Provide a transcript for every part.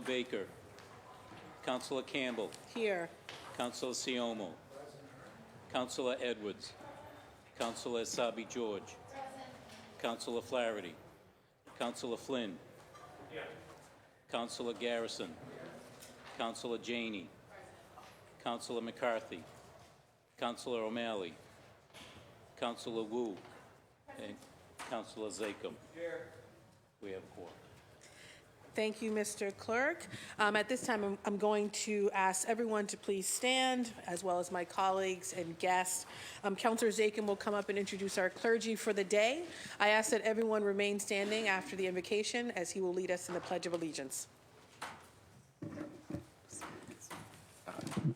Baker. Councilor Campbell. Here. Councilor Siomo. Councilor Edwards. Councilor Sabi George. Councilor Flaherty. Councilor Flynn. Councilor Garrison. Councilor Janey. Councilor McCarthy. Councilor O'Malley. Councilor Wu. And Councilor Zachem. We have a quorum. Thank you, Mr. Clerk. At this time, I'm going to ask everyone to please stand, as well as my colleagues and guests. Councilor Zachem will come up and introduce our clergy for the day. I ask that everyone remain standing after the invocation, as he will lead us in the Pledge of Allegiance.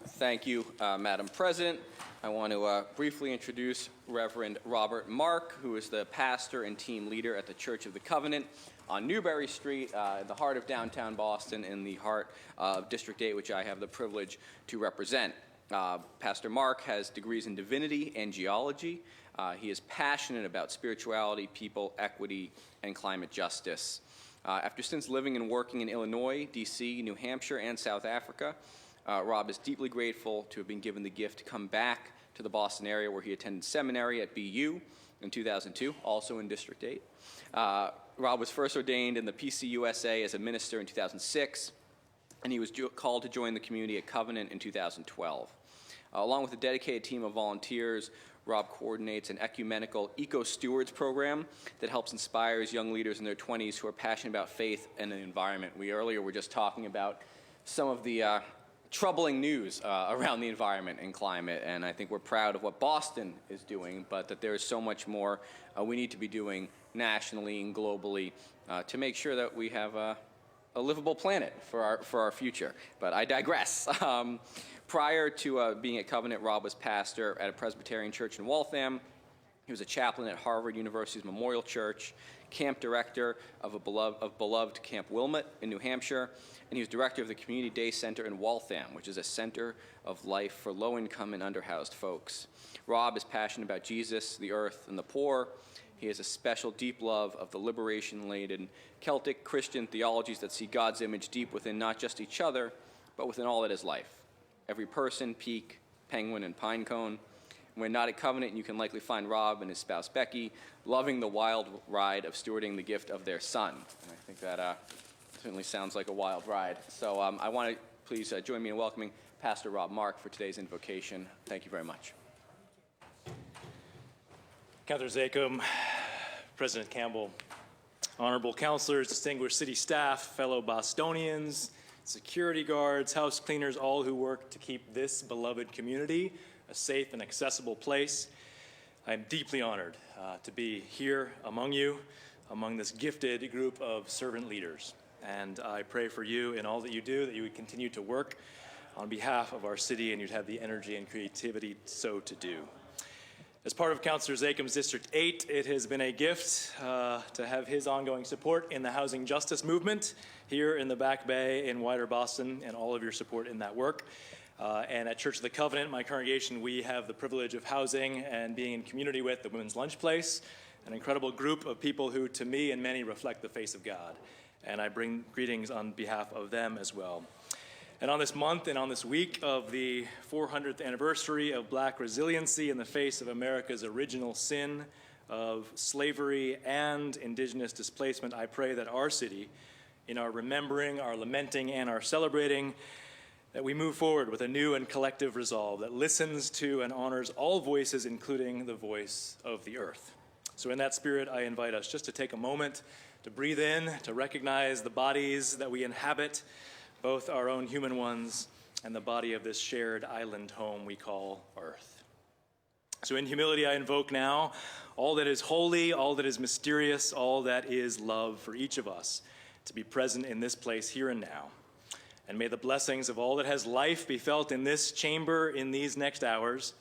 Thank you, Madam President. I want to briefly introduce Reverend Robert Mark, who is the pastor and team leader at the Church of the Covenant on Newbury Street, in the heart of downtown Boston, in the heart of District 8, which I have the privilege to represent. Pastor Mark has degrees in divinity and geology. He is passionate about spirituality, people, equity, and climate justice. After since living and working in Illinois, D.C., New Hampshire, and South Africa, Rob is deeply grateful to have been given the gift to come back to the Boston area, where he attended seminary at BU in 2002, also in District 8. Rob was first ordained in the PCUSA as a minister in 2006, and he was called to join the community at Covenant in 2012. Along with a dedicated team of volunteers, Rob coordinates an ecumenical eco-stewards program that helps inspires young leaders in their 20s who are passionate about faith and the environment. We earlier were just talking about some of the troubling news around the environment and climate, and I think we're proud of what Boston is doing, but that there is so much more we need to be doing nationally and globally to make sure that we have a livable planet for our future. But I digress. Prior to being at Covenant, Rob was pastor at a Presbyterian church in Waltham. He was a chaplain at Harvard University's Memorial Church, camp director of beloved Camp Wilmot in New Hampshire, and he was director of the Community Day Center in Waltham, which is a center of life for low-income and underhoused folks. Rob is passionate about Jesus, the earth, and the poor. He has a special deep love of the liberation-laden Celtic Christian theologies that see God's image deep within not just each other, but within all that is life. Every person, peak, penguin, and pinecone. When not at Covenant, you can likely find Rob and his spouse Becky loving the wild ride of stewarding the gift of their son. And I think that certainly sounds like a wild ride. So I want to please join me in welcoming Pastor Rob Mark for today's invocation. Thank you very much. Councilor Zachem, President Campbell, honorable councilors, distinguished city staff, fellow Bostonians, security guards, house cleaners, all who work to keep this beloved community a safe and accessible place. I am deeply honored to be here among you, among this gifted group of servant leaders. And I pray for you in all that you do, that you would continue to work on behalf of our city and you'd have the energy and creativity so to do. As part of Councilor Zachem's District 8, it has been a gift to have his ongoing support in the housing justice movement here in the Back Bay in wider Boston, and all of your support in that work. And at Church of the Covenant, my congregation, we have the privilege of housing and being in community with the Women's Lunch Place, an incredible group of people who, to me and many, reflect the face of God. And I bring greetings on behalf of them as well. And on this month and on this week of the 400th anniversary of Black resiliency in the face of America's original sin of slavery and indigenous displacement, I pray that our city, in our remembering, our lamenting, and our celebrating, that we move forward with a new and collective resolve that listens to and honors all voices, including the voice of the earth. So in that spirit, I invite us just to take a moment to breathe in, to recognize the bodies that we inhabit, both our own human ones and the body of this shared island home we call Earth. So in humility, I invoke now all that is holy, all that is mysterious, all that is love for each of us to be present in this place here and now. And may the blessings of all that has life be felt in this chamber in these next hours.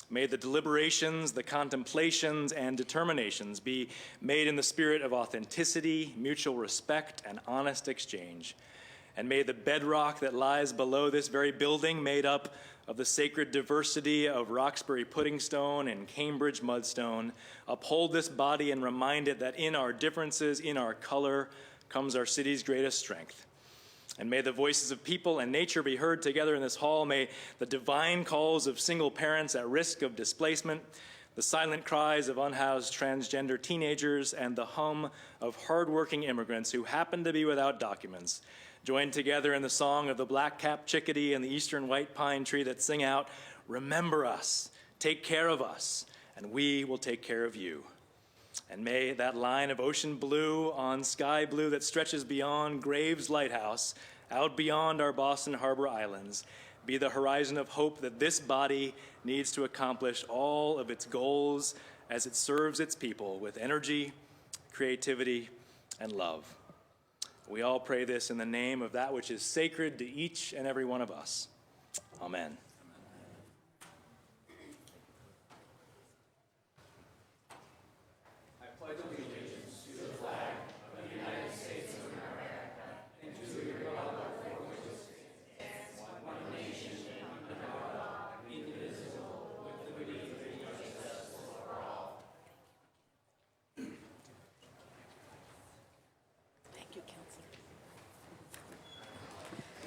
May the deliberations, the contemplations, and determinations be made in the spirit of authenticity, mutual respect, and honest exchange. And may the bedrock that lies below this very building, made up of the sacred diversity of Roxbury pudding stone and Cambridge mudstone, uphold this body and remind it that in our differences, in our color, comes our city's greatest strength. And may the voices of people and nature be heard together in this hall. May the divine calls of single parents at risk of displacement, the silent cries of unhoused transgender teenagers, and the hum of hardworking immigrants who happen to be without documents join together in the song of the black-capped chickadee and the eastern white pine tree that sing out, "Remember us, take care of us, and we will take care of you." And may that line of ocean blue on sky blue that stretches beyond Graves Lighthouse, out beyond our Boston Harbor Islands, be the horizon of hope that this body needs to accomplish all of its goals as it serves its people with energy, creativity, and love. We all pray this in the name of that which is sacred to each and every one of us. Amen. Thank you, Counselor.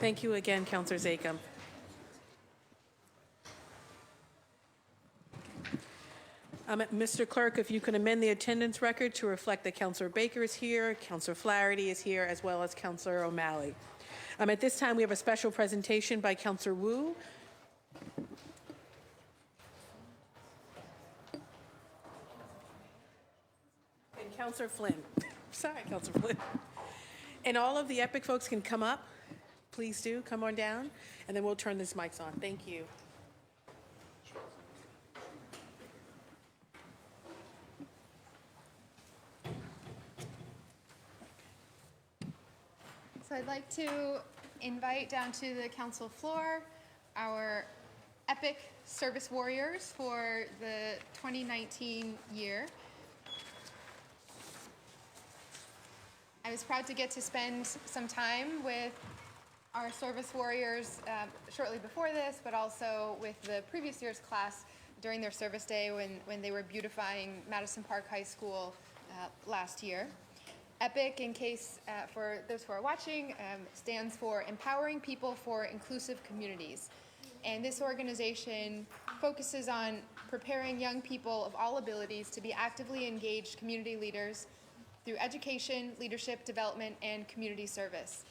Thank you again, Counselor Zakem. Mr. Clerk, if you can amend the attendance record to reflect that Counselor Baker is here, Counselor Flaherty is here, as well as Counselor O'Malley. At this time, we have a special presentation by Counselor Wu. And Counselor Flynn. Sorry, Counselor Flynn. And all of the EPIC folks can come up. Please do, come on down, and then we'll turn these mics on. Thank you. So I'd like to invite down to the council floor our EPIC service warriors for the 2019 year. I was proud to get to spend some time with our service warriors shortly before this, but also with the previous year's class during their service day when they were beautifying Madison Park High School last year. EPIC, in case for those who are watching, stands for Empowering People for Inclusive Communities. And this organization focuses on preparing young people of all abilities to be actively engaged community leaders through education, leadership development, and community service.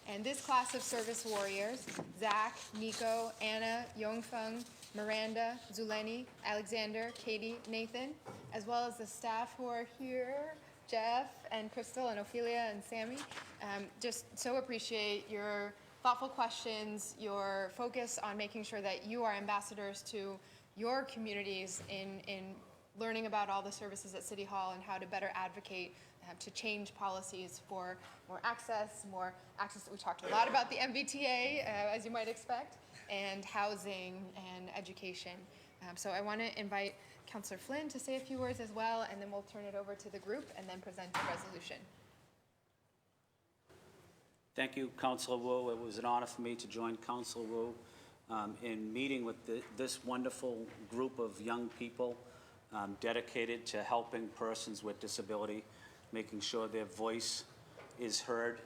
And this class of service warriors, Zach, Nico, Anna, Yongfeng, Miranda, Zuleni, Alexander, Katie, Nathan, as well as the staff who are here, Jeff and Crystal and Ophelia and Sammy, just so appreciate your thoughtful questions, your focus on making sure that you are ambassadors to your communities in learning about all the services at City Hall and how to better advocate to change policies for more access. We talked a lot about the MBTA, as you might expect, and housing and education. So I want to invite Councillor Flynn to say a few words as well, and then we'll turn it over to the group and then present the resolution. Thank you, Councillor Wu. It was an honor for me to join Councillor Wu in meeting with this wonderful group of young people dedicated to helping persons with disability, making sure their voice is heard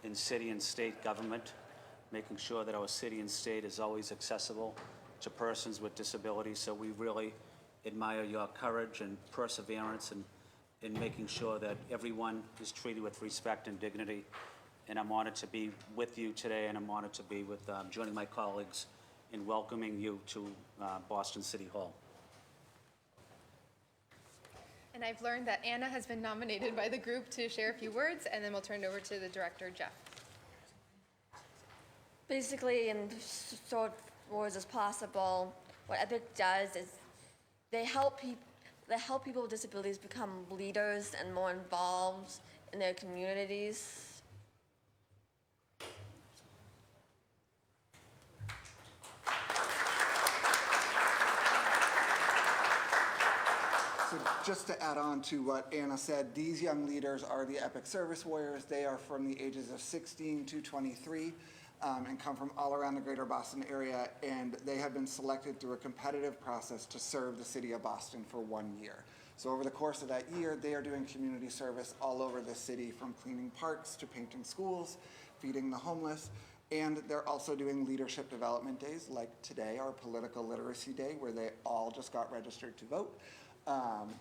in city and state government, making sure that our city and state is always accessible to persons with disabilities. So we really admire your courage and perseverance in making sure that everyone is treated with respect and dignity. And I'm honored to be with you today, and I'm honored to be with joining my colleagues in welcoming you to Boston City Hall. And I've learned that Anna has been nominated by the group to share a few words, and then we'll turn it over to the director, Jeff. Basically, in short words as possible, what EPIC does is they help people with disabilities become leaders and more involved in their communities. So just to add on to what Anna said, these young leaders are the EPIC Service Warriors. They are from the ages of 16 to 23 and come from all around the greater Boston area, and they have been selected through a competitive process to serve the city of Boston for 1 year. So over the course of that year, they are doing community service all over the city, from cleaning parks to painting schools feeding the homeless. And they're also doing leadership development days like today, our political literacy day, where they all just got registered to vote.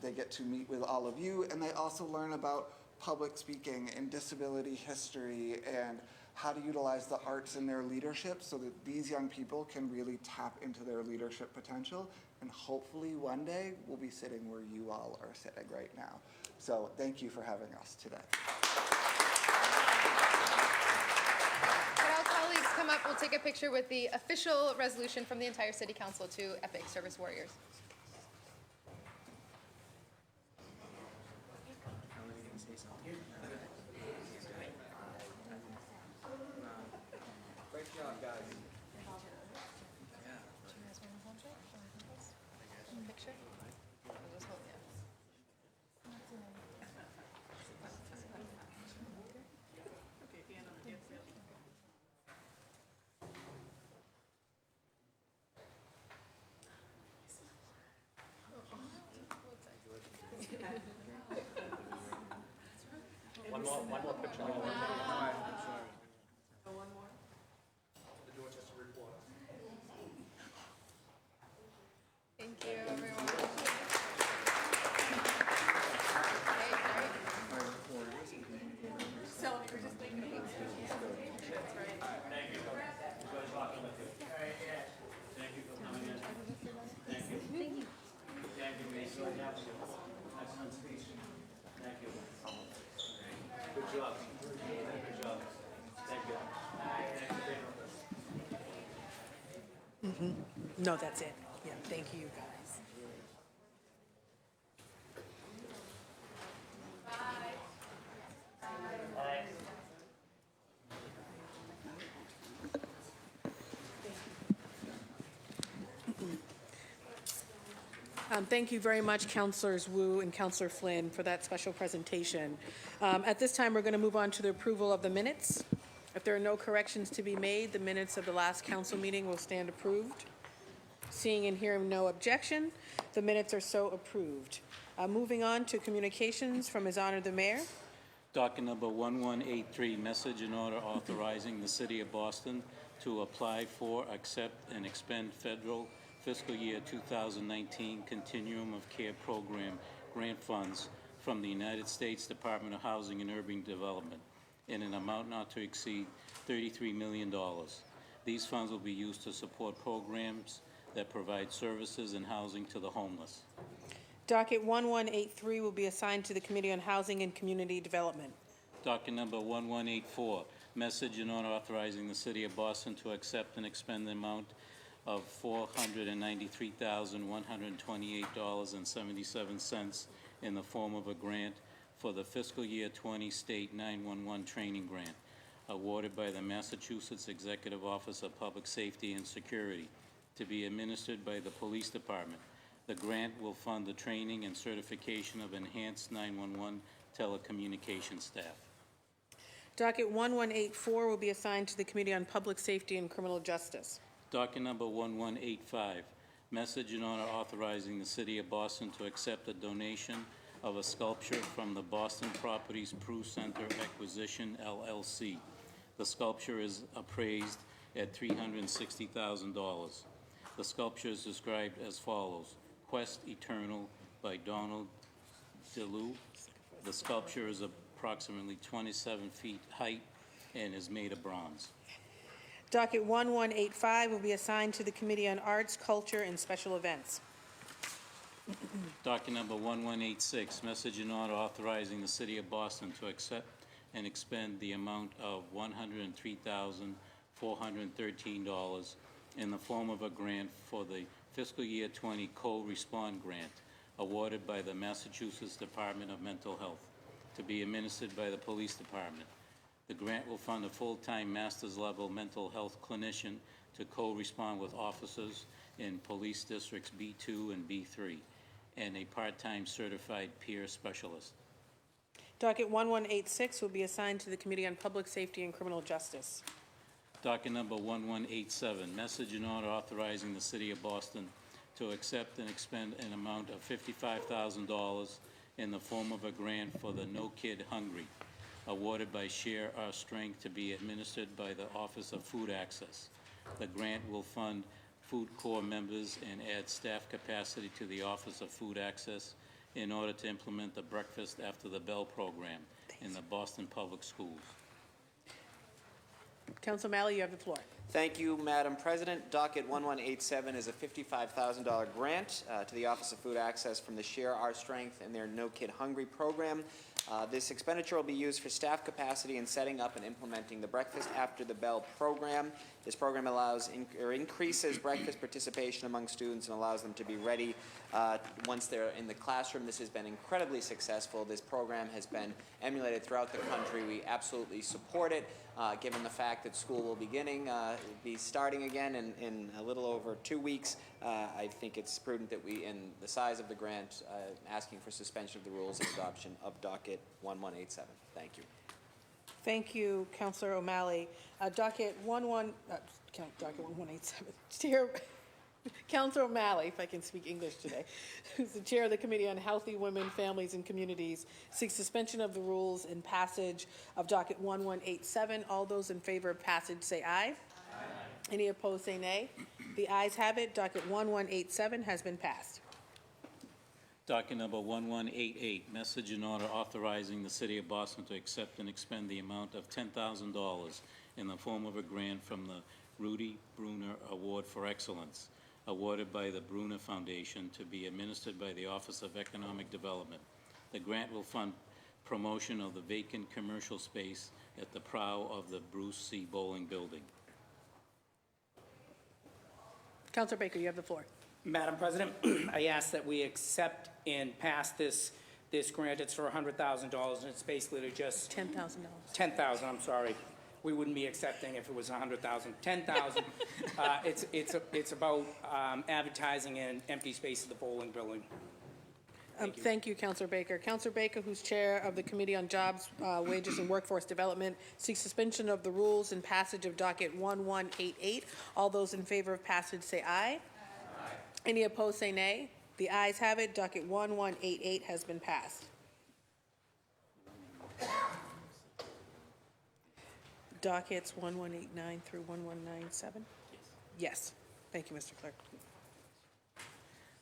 They get to meet with all of you, and they also learn about public speaking and disability history and how to utilize the arts in their leadership so that these young people can really tap into their leadership potential. And hopefully one day we'll be sitting where you all are sitting right now. So thank you for having us today. Could all colleagues come up? We'll take a picture with the official resolution from the entire City Council to Epic Service Warriors. Picture? I'll just hold it. One more picture. Thank you, everyone. Okay, Good job. Good job. Thank you. No, that's it. Yeah, thank you, guys. Thank you very much, Councilors Wu and Councilor Flynn, for that special presentation. At this time, we're going to move on to the approval of the minutes. If there are no corrections to be made, the minutes of the last council meeting will stand approved. Seeing and hearing no objection, the minutes are so approved. Moving on to communications from His Honor the Mayor. Docket number 1183, message and order authorizing the City of Boston to apply for, accept, and expend federal fiscal year 2019 Continuum of Care Program grant funds from the United States Department of Housing and Urban Development in an amount not to exceed $33 million. These funds will be used to support programs that provide services and housing to the homeless. Docket 1183 will be assigned to the Committee on Housing and Community Development. Docket number 1184, message and order authorizing the City of Boston to accept and expend the amount of $493,128.77 in the form of a grant for the fiscal year 20 State 911 Training Grant, awarded by the Massachusetts Executive Office of Public Safety and Security, to be administered by the Police Department. The grant will fund the training and certification of enhanced 911 telecommunication staff. Docket 1184 will be assigned to the Committee on Public Safety and Criminal Justice. Docket number 1185, message and order authorizing the City of Boston to accept a donation of a sculpture from the Boston Properties Prue Center Acquisition, LLC. The sculpture is appraised at $360,000. The sculpture is described as follows: Quest Eternal by Donald DeLue. The sculpture is approximately 27 feet height and is made of bronze. Docket 1185 will be assigned to the Committee on Arts, Culture, and Special Events. Docket number 1186, message and order authorizing the City of Boston to accept and expend the amount of $103,413 in the form of a grant for the fiscal year 20 co-respond grant awarded by the Massachusetts Department of Mental Health to be administered by the Police Department. The grant will fund a full-time master's level mental health clinician to co-respond with officers in police districts B2 and B3, and a part-time certified peer specialist. Docket 1186 will be assigned to the Committee on Public Safety and Criminal Justice. Docket number 1187, message and order authorizing the City of Boston to accept and expend an amount of $55,000 in the form of a grant for the No Kid Hungry. awarded by Share Our Strength to be administered by the Office of Food Access. The grant will fund food corps members and add staff capacity to the Office of Food Access in order to implement the Breakfast After the Bell program in the Boston Public Schools. Council O'Malley, you have the floor. Thank you, Madam President. Docket 1187 is a $55,000 grant to the Office of Food Access from the Share Our Strength and their No Kid Hungry program. This expenditure will be used for staff capacity in setting up and implementing the Breakfast After the Bell program. This program allows or increases breakfast participation among students and allows them to be ready once they're in the classroom. This has been incredibly successful. This program has been emulated throughout the country. We absolutely support it, given the fact that school will be starting again in a little over 2 weeks. I think it's prudent that we, in the size of the grant, asking for suspension of the rules and adoption of docket 1187. Thank you. Thank you, Councilor O'Malley. Docket 1187. Chair, Councilor O'Malley, if I can speak English today, who's the chair of the Committee on Healthy Women, Families, and Communities, seeks suspension of the rules and passage of docket 1187. All those in favor of passage say aye. Aye. Any opposed say nay. The ayes have it. Docket 1187 has been passed. Docket number 1188, message in order authorizing the City of Boston to accept and expend the amount of $10,000 in the form of a grant from the Rudy Bruner Award for Excellence, awarded by the Bruner Foundation to be administered by the Office of Economic Development. The grant will fund promotion of the vacant commercial space at the prow of the Bruce C. Bowling Building. Councilor Baker, you have the floor. Madam President, I ask that we accept and pass this grant. It's for $100,000, and it's basically to just $10,000. $10,000. I'm sorry, we wouldn't be accepting if it was $100,000. $10,000. It's about advertising an empty space at the bowling building. Thank you, Councilor Baker. Councilor Baker, who's chair of the Committee on Jobs, Wages, and Workforce Development, seeks suspension of the rules and passage of docket 1188. All those in favor of passage say aye. Aye. Any opposed say nay. The ayes have it. Docket 1188 has been passed. Dockets 1189 through 1197? Yes. Thank you, Mr. Clerk.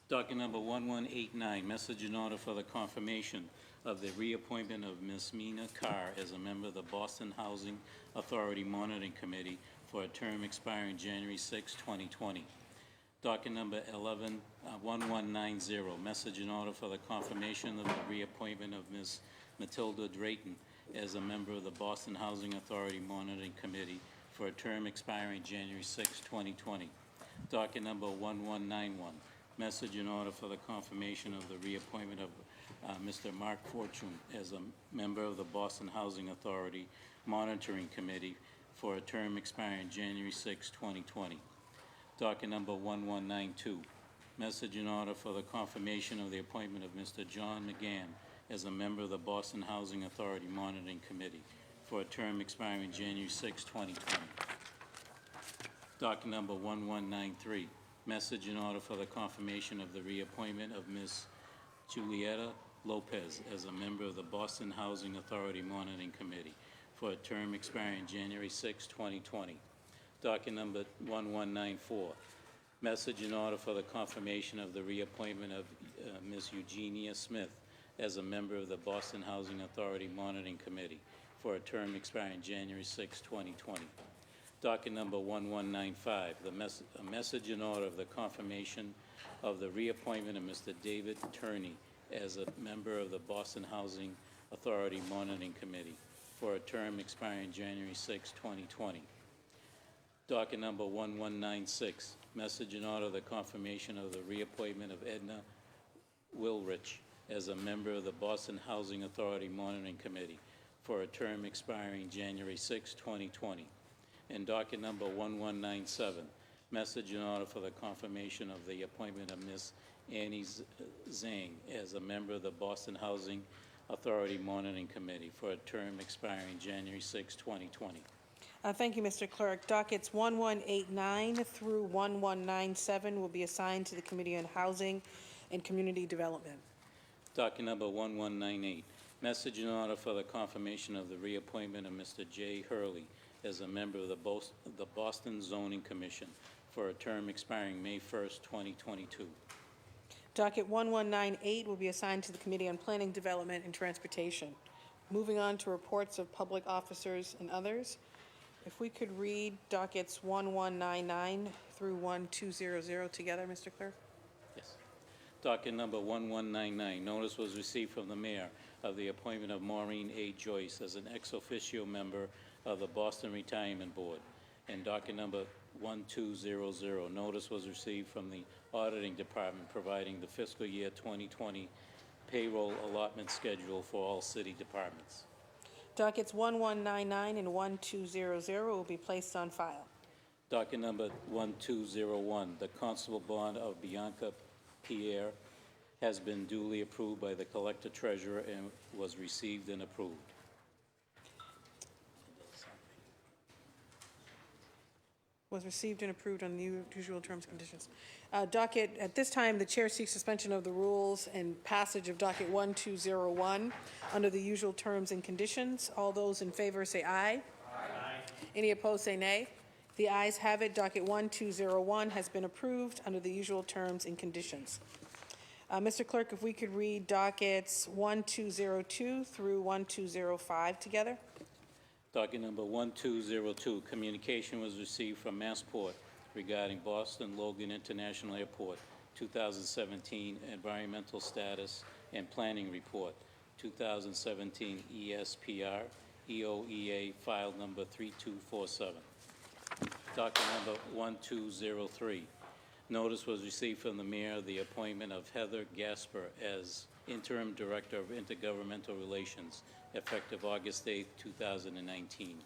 Docket number 1189, message in order for the confirmation of the reappointment of Ms. Mina Carr as a member of the Boston Housing Authority Monitoring Committee for a term expiring January 6, 2020. Docket number 1190, message in order for the confirmation of the reappointment of Ms. Matilda Drayton as a member of the Boston Housing Authority Monitoring Committee for a term expiring January 6, 2020. Docket number 1191, message in order for the confirmation of the reappointment of Mr. Mark Fortune as a member of the Boston Housing Authority Monitoring Committee for a term expiring January 6, 2020. Docket number 1192, message in order for the confirmation of the appointment of Mr. John McGann as a member of the Boston Housing Authority Monitoring Committee for a term expiring January 6, 2020. Docket number 1193, message in order for the confirmation of the reappointment of Ms. Julieta Lopez as a member of the Boston Housing Authority Monitoring Committee for a term expiring January 6, 2020. Docket number 1194, message in order for the confirmation of the reappointment of Ms. Eugenia Smith as a member of the Boston Housing Authority Monitoring Committee for a term expiring January 6, 2020. Docket number 1195, a message in order of the confirmation of the reappointment of Mr. David Turney as a member of the Boston Housing Authority Monitoring Committee for a term expiring January 6, 2020. Docket number 1196, message in order of the confirmation of the reappointment of Edna Wilrich as a member of the Boston Housing Authority Monitoring Committee for a term expiring January 6, 2020. And docket number 1197, message in order for the confirmation of the appointment of Ms. Annie Zhang as a member of the Boston Housing Authority Monitoring Committee for a term expiring January 6, 2020. Thank you, Mr. Clerk. Dockets 1189 through 1197 will be assigned to the Committee on Housing and Community Development. Docket number 1198, Message in order for the confirmation of the reappointment of Mr. Jay Hurley as a member of the Boston Zoning Commission for a term expiring May 1st, 2022. Docket 1198 will be assigned to the Committee on Planning, Development, and Transportation. Moving on to reports of public officers and others. If we could read dockets 1199 through 1200 together, Mr. Clerk? Yes. Docket number 1199, notice was received from the mayor of the appointment of Maureen A. Joyce as an ex officio member of the Boston Retirement Board. And docket number 1200, notice was received from the auditing department providing the fiscal year 2020 payroll allotment schedule for all city departments. Dockets 1199 and 1200 will be placed on file. Docket number 1201, the constable bond of Bianca Pierre has been duly approved by the collector treasurer and was received and approved. Was received and approved on the usual terms and conditions. Docket, at this time, the chair seeks suspension of the rules and passage of docket 1201 under the usual terms and conditions. All those in favor say aye. Aye. Any opposed say nay. The ayes have it. Docket 1201 has been approved under the usual terms and conditions. Mr. Clerk, if we could read dockets 1202 through 1205 together. Docket number 1202, communication was received from Massport regarding Boston Logan International Airport 2017 environmental status and planning report, 2017 ESPR, EOEA file number 3247. Docket number 1203, notice was received from the mayor of the appointment of Heather Gasper as interim director of intergovernmental relations effective August 8, 2019.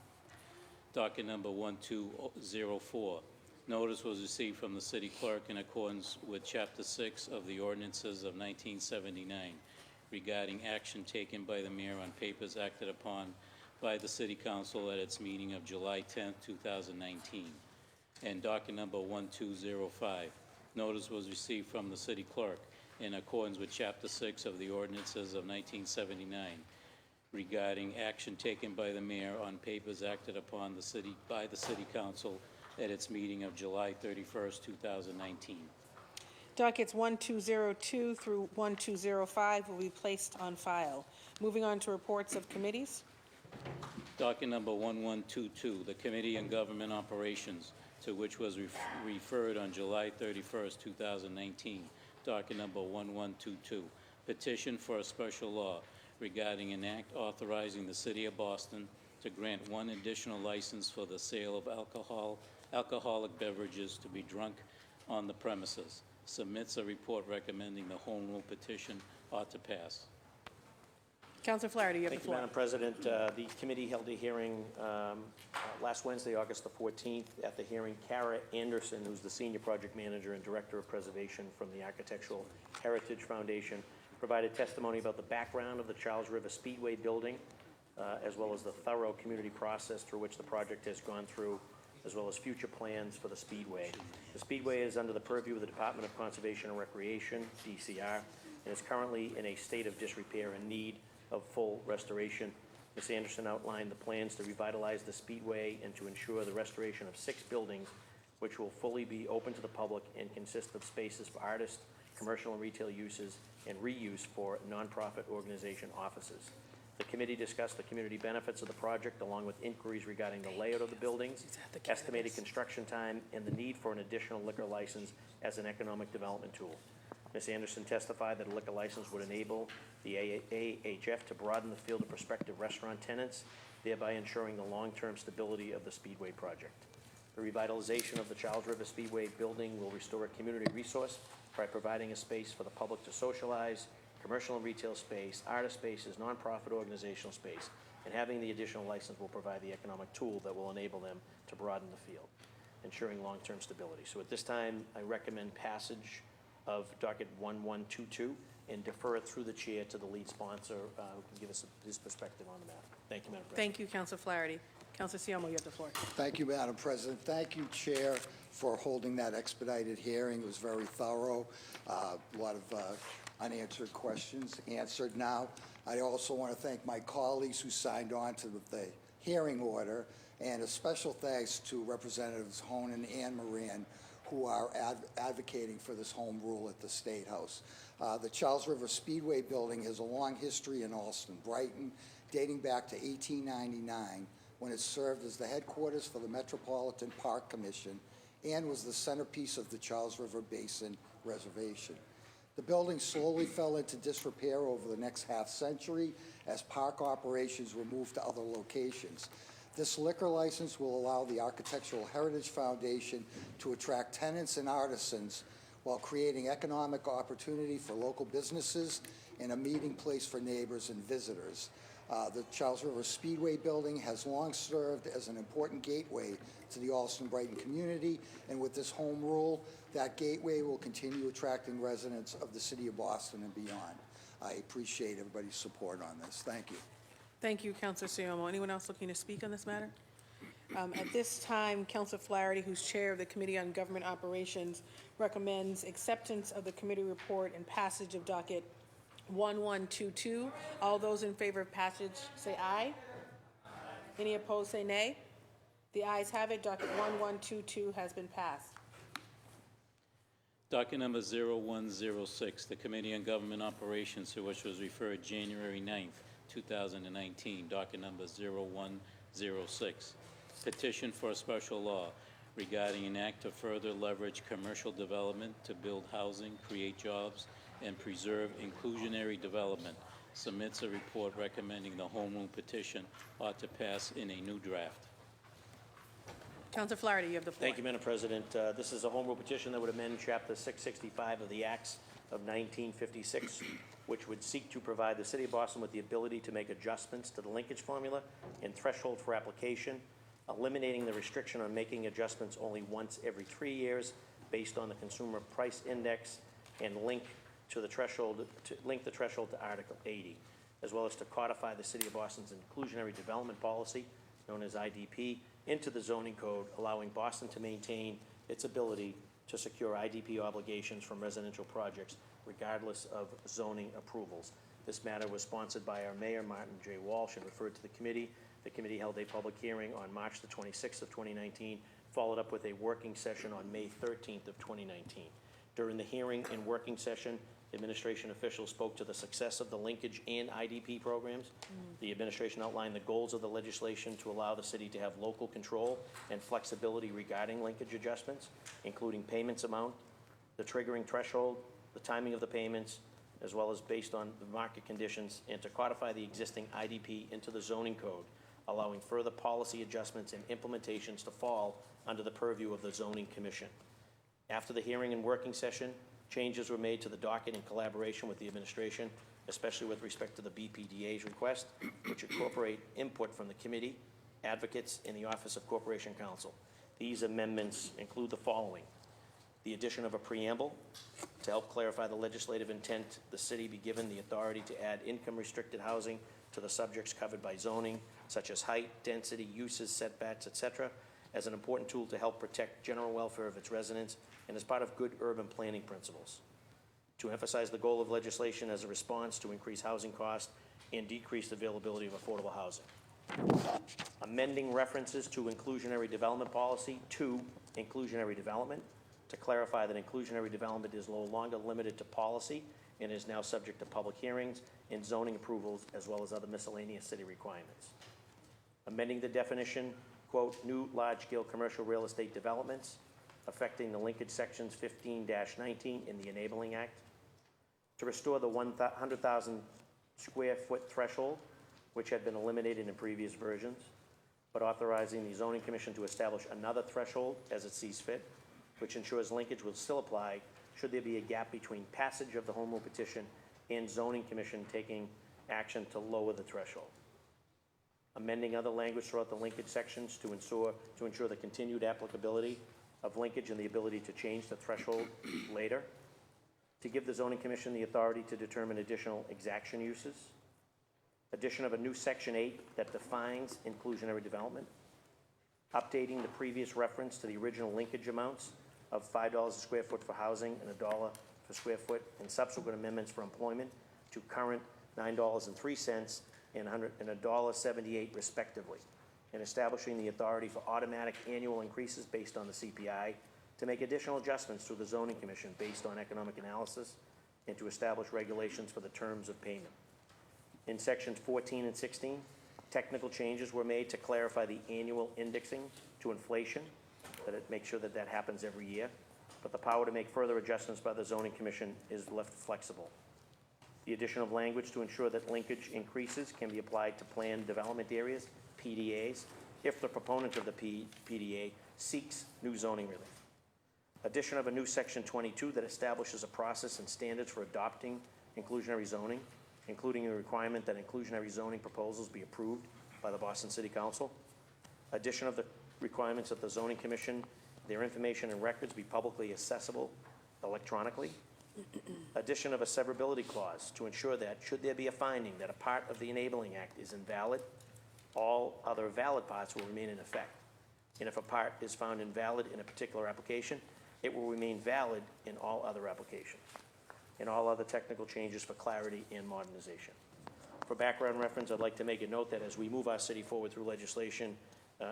Docket number 1204. Notice was received from the city clerk in accordance with Chapter 6 of the ordinances of 1979 regarding action taken by the mayor on papers acted upon by the city council at its meeting of July 10, 2019. And docket number 1205. Notice was received from the city clerk in accordance with Chapter 6 of the ordinances of 1979 regarding action taken by the mayor on papers acted upon by the city council at its meeting of July 31st, 2019. Dockets 1202 through 1205 will be placed on file. Moving on to reports of committees. Docket number 1122, the Committee on Government Operations, to which was referred on July 31st, 2019. Docket number 1122, petition for a special law regarding an act authorizing the City of Boston to grant one additional license for the sale of alcoholic beverages to be drunk on the premises. Submits a report recommending the home rule petition ought to pass. Councilor Flaherty, you have the Thank you, floor. Madam President. The committee held a hearing last Wednesday, August the 14th. At the hearing, Kara Anderson, who's the Senior Project Manager and Director of Preservation from the Architectural Heritage Foundation, provided testimony about the background of the Charles River Speedway building, as well as the thorough community process through which the project has gone through, as well as future plans for the Speedway. The Speedway is under the purview of the Department of Conservation and Recreation, DCR, and is currently in a state of disrepair and need of full restoration. Ms. Anderson outlined the plans to revitalize the Speedway and to ensure the restoration of 6 buildings, which will fully be open to the public and consist of spaces for artists, commercial and retail uses, and reuse for nonprofit organization offices. The committee discussed the community benefits of the project along with inquiries regarding the layout of the buildings, estimated construction time, and the need for an additional liquor license as an economic development tool. Ms. Anderson testified that a liquor license would enable the AHF to broaden the field of prospective restaurant tenants, thereby ensuring the long-term stability of the Speedway project. The revitalization of the Charles River Speedway building will restore a community resource by providing a space for the public to socialize, commercial and retail space, artist spaces, nonprofit organizational space, and having the additional license will provide the economic tool that will enable them to broaden the field, ensuring long-term stability. So at this time, I recommend passage of docket 1122 and defer it through the chair to the lead sponsor who can give us his perspective on the matter. Thank you, Madam President. Thank you, Councilor Flaherty. Councilor Siomo, you have the floor. Thank you, Madam President. Thank you, Chair, for holding that expedited hearing. It was very thorough. A lot of unanswered questions answered now. I also want to thank my colleagues who signed on to the hearing order, and a special thanks to Representatives Honan and Moran, who are advocating for this home rule at the State House. The Charles River Speedway building has a long history in Allston-Brighton, dating back to 1899, when it served as the headquarters for the Metropolitan Park Commission and was the centerpiece of the Charles River Basin Reservation. The building slowly fell into disrepair over the next half-century as park operations were moved to other locations. This liquor license will allow the Architectural Heritage Foundation to attract tenants and artisans while creating economic opportunity for local businesses and a meeting place for neighbors and visitors. The Charles River Speedway building has long served as an important gateway to the Allston-Brighton community, and with this home rule, that gateway will continue attracting residents of the city of Boston and beyond. I appreciate everybody's support on this. Thank you. Thank you, Councilor Siomo. Anyone else looking to speak on this matter? At this time, Councilor Flaherty, who's chair of the Committee on Government Operations, recommends acceptance of the committee report and passage of docket 1122. All those in favor of passage say aye. Any opposed say nay. The ayes have it. Docket 1122 has been passed. Docket number 0106, the Committee on Government Operations, to which was referred January 9th, 2019. Docket number 0106, petition for a special law regarding an act to further leverage commercial development to build housing, create jobs, and preserve inclusionary development. Submits a report recommending the home rule petition ought to pass in a new draft. Councilor Flaherty, you have the floor. Thank you, Madam President. This is a home rule petition that would amend Chapter 665 of the Acts of 1956, which would seek to provide the City of Boston with the ability to make adjustments to the linkage formula and threshold for application, eliminating the restriction on making adjustments only once every 3 years based on the Consumer Price Index, and link the threshold to Article 80, as well as to codify the City of Boston's inclusionary development policy, known as IDP, into the zoning code, allowing Boston to maintain its ability to secure IDP obligations from residential projects, regardless of zoning approvals. This matter was sponsored by our Mayor, Martin J. Walsh, and referred to the committee. The committee held a public hearing on March the 26th of 2019, followed up with a working session on May 13th of 2019. During the hearing and working session, administration officials spoke to the success of the linkage and IDP programs. The administration outlined the goals of the legislation to allow the city to have local control and flexibility regarding linkage adjustments, including payments amount, the triggering threshold, the timing of the payments, as well as based on the market conditions, and to codify the existing IDP into the zoning code, allowing further policy adjustments and implementations to fall under the purview of the zoning commission. After the hearing and working session, changes were made to the docket in collaboration with the administration, especially with respect to the BPDA's request, which incorporate input from the committee, advocates, and the Office of Corporation Counsel. These amendments include the following: the addition of a preamble to help clarify the legislative intent, the city be given the authority to add income-restricted housing to the subjects covered by zoning, such as height, density, uses, setbacks, etc., as an important tool to help protect general welfare of its residents and as part of good urban planning principles. To emphasize the goal of legislation as a response to increased housing costs and decreased availability of affordable housing. Amending references to inclusionary development policy to inclusionary development to clarify that inclusionary development is no longer limited to policy and is now subject to public hearings and zoning approvals, as well as other miscellaneous city requirements. Amending the definition, quote, new large-scale commercial real estate developments affecting the linkage sections 15-19 in the Enabling Act, to restore the 100,000 square foot threshold, which had been eliminated in previous versions, but authorizing the Zoning Commission to establish another threshold as it sees fit, which ensures linkage will still apply should there be a gap between passage of the home rule petition and Zoning Commission taking action to lower the threshold. Amending other language throughout the linkage sections to ensure the continued applicability of linkage and the ability to change the threshold later. To give the Zoning Commission the authority to determine additional exaction uses. Addition of a new Section 8 that defines inclusionary development. Updating the previous reference to the original linkage amounts of $5 a square foot for housing and $1 per square foot, and subsequent amendments for employment to current $9.03 and $1.78 respectively, and establishing the authority for automatic annual increases based on the CPI, to make additional adjustments to the zoning commission based on economic analysis, and to establish regulations for the terms of payment. In sections 14 and 16, technical changes were made to clarify the annual indexing to inflation, that it makes sure that that happens every year, but the power to make further adjustments by the zoning commission is left flexible. The addition of language to ensure that linkage increases can be applied to planned development areas, PDAs, if the proponent of the PDA seeks new zoning relief. Addition of a new section 22 that establishes a process and standards for adopting inclusionary zoning, including a requirement that inclusionary zoning proposals be approved by the Boston City Council. Addition of the requirements of the Zoning Commission, their information and records be publicly accessible electronically. Addition of a severability clause to ensure that, should there be a finding that a part of the Enabling Act is invalid, all other valid parts will remain in effect. And if a part is found invalid in a particular application, it will remain valid in all other applications. And all other technical changes for clarity and modernization. For background reference, I'd like to make a note that as we move our city forward through legislation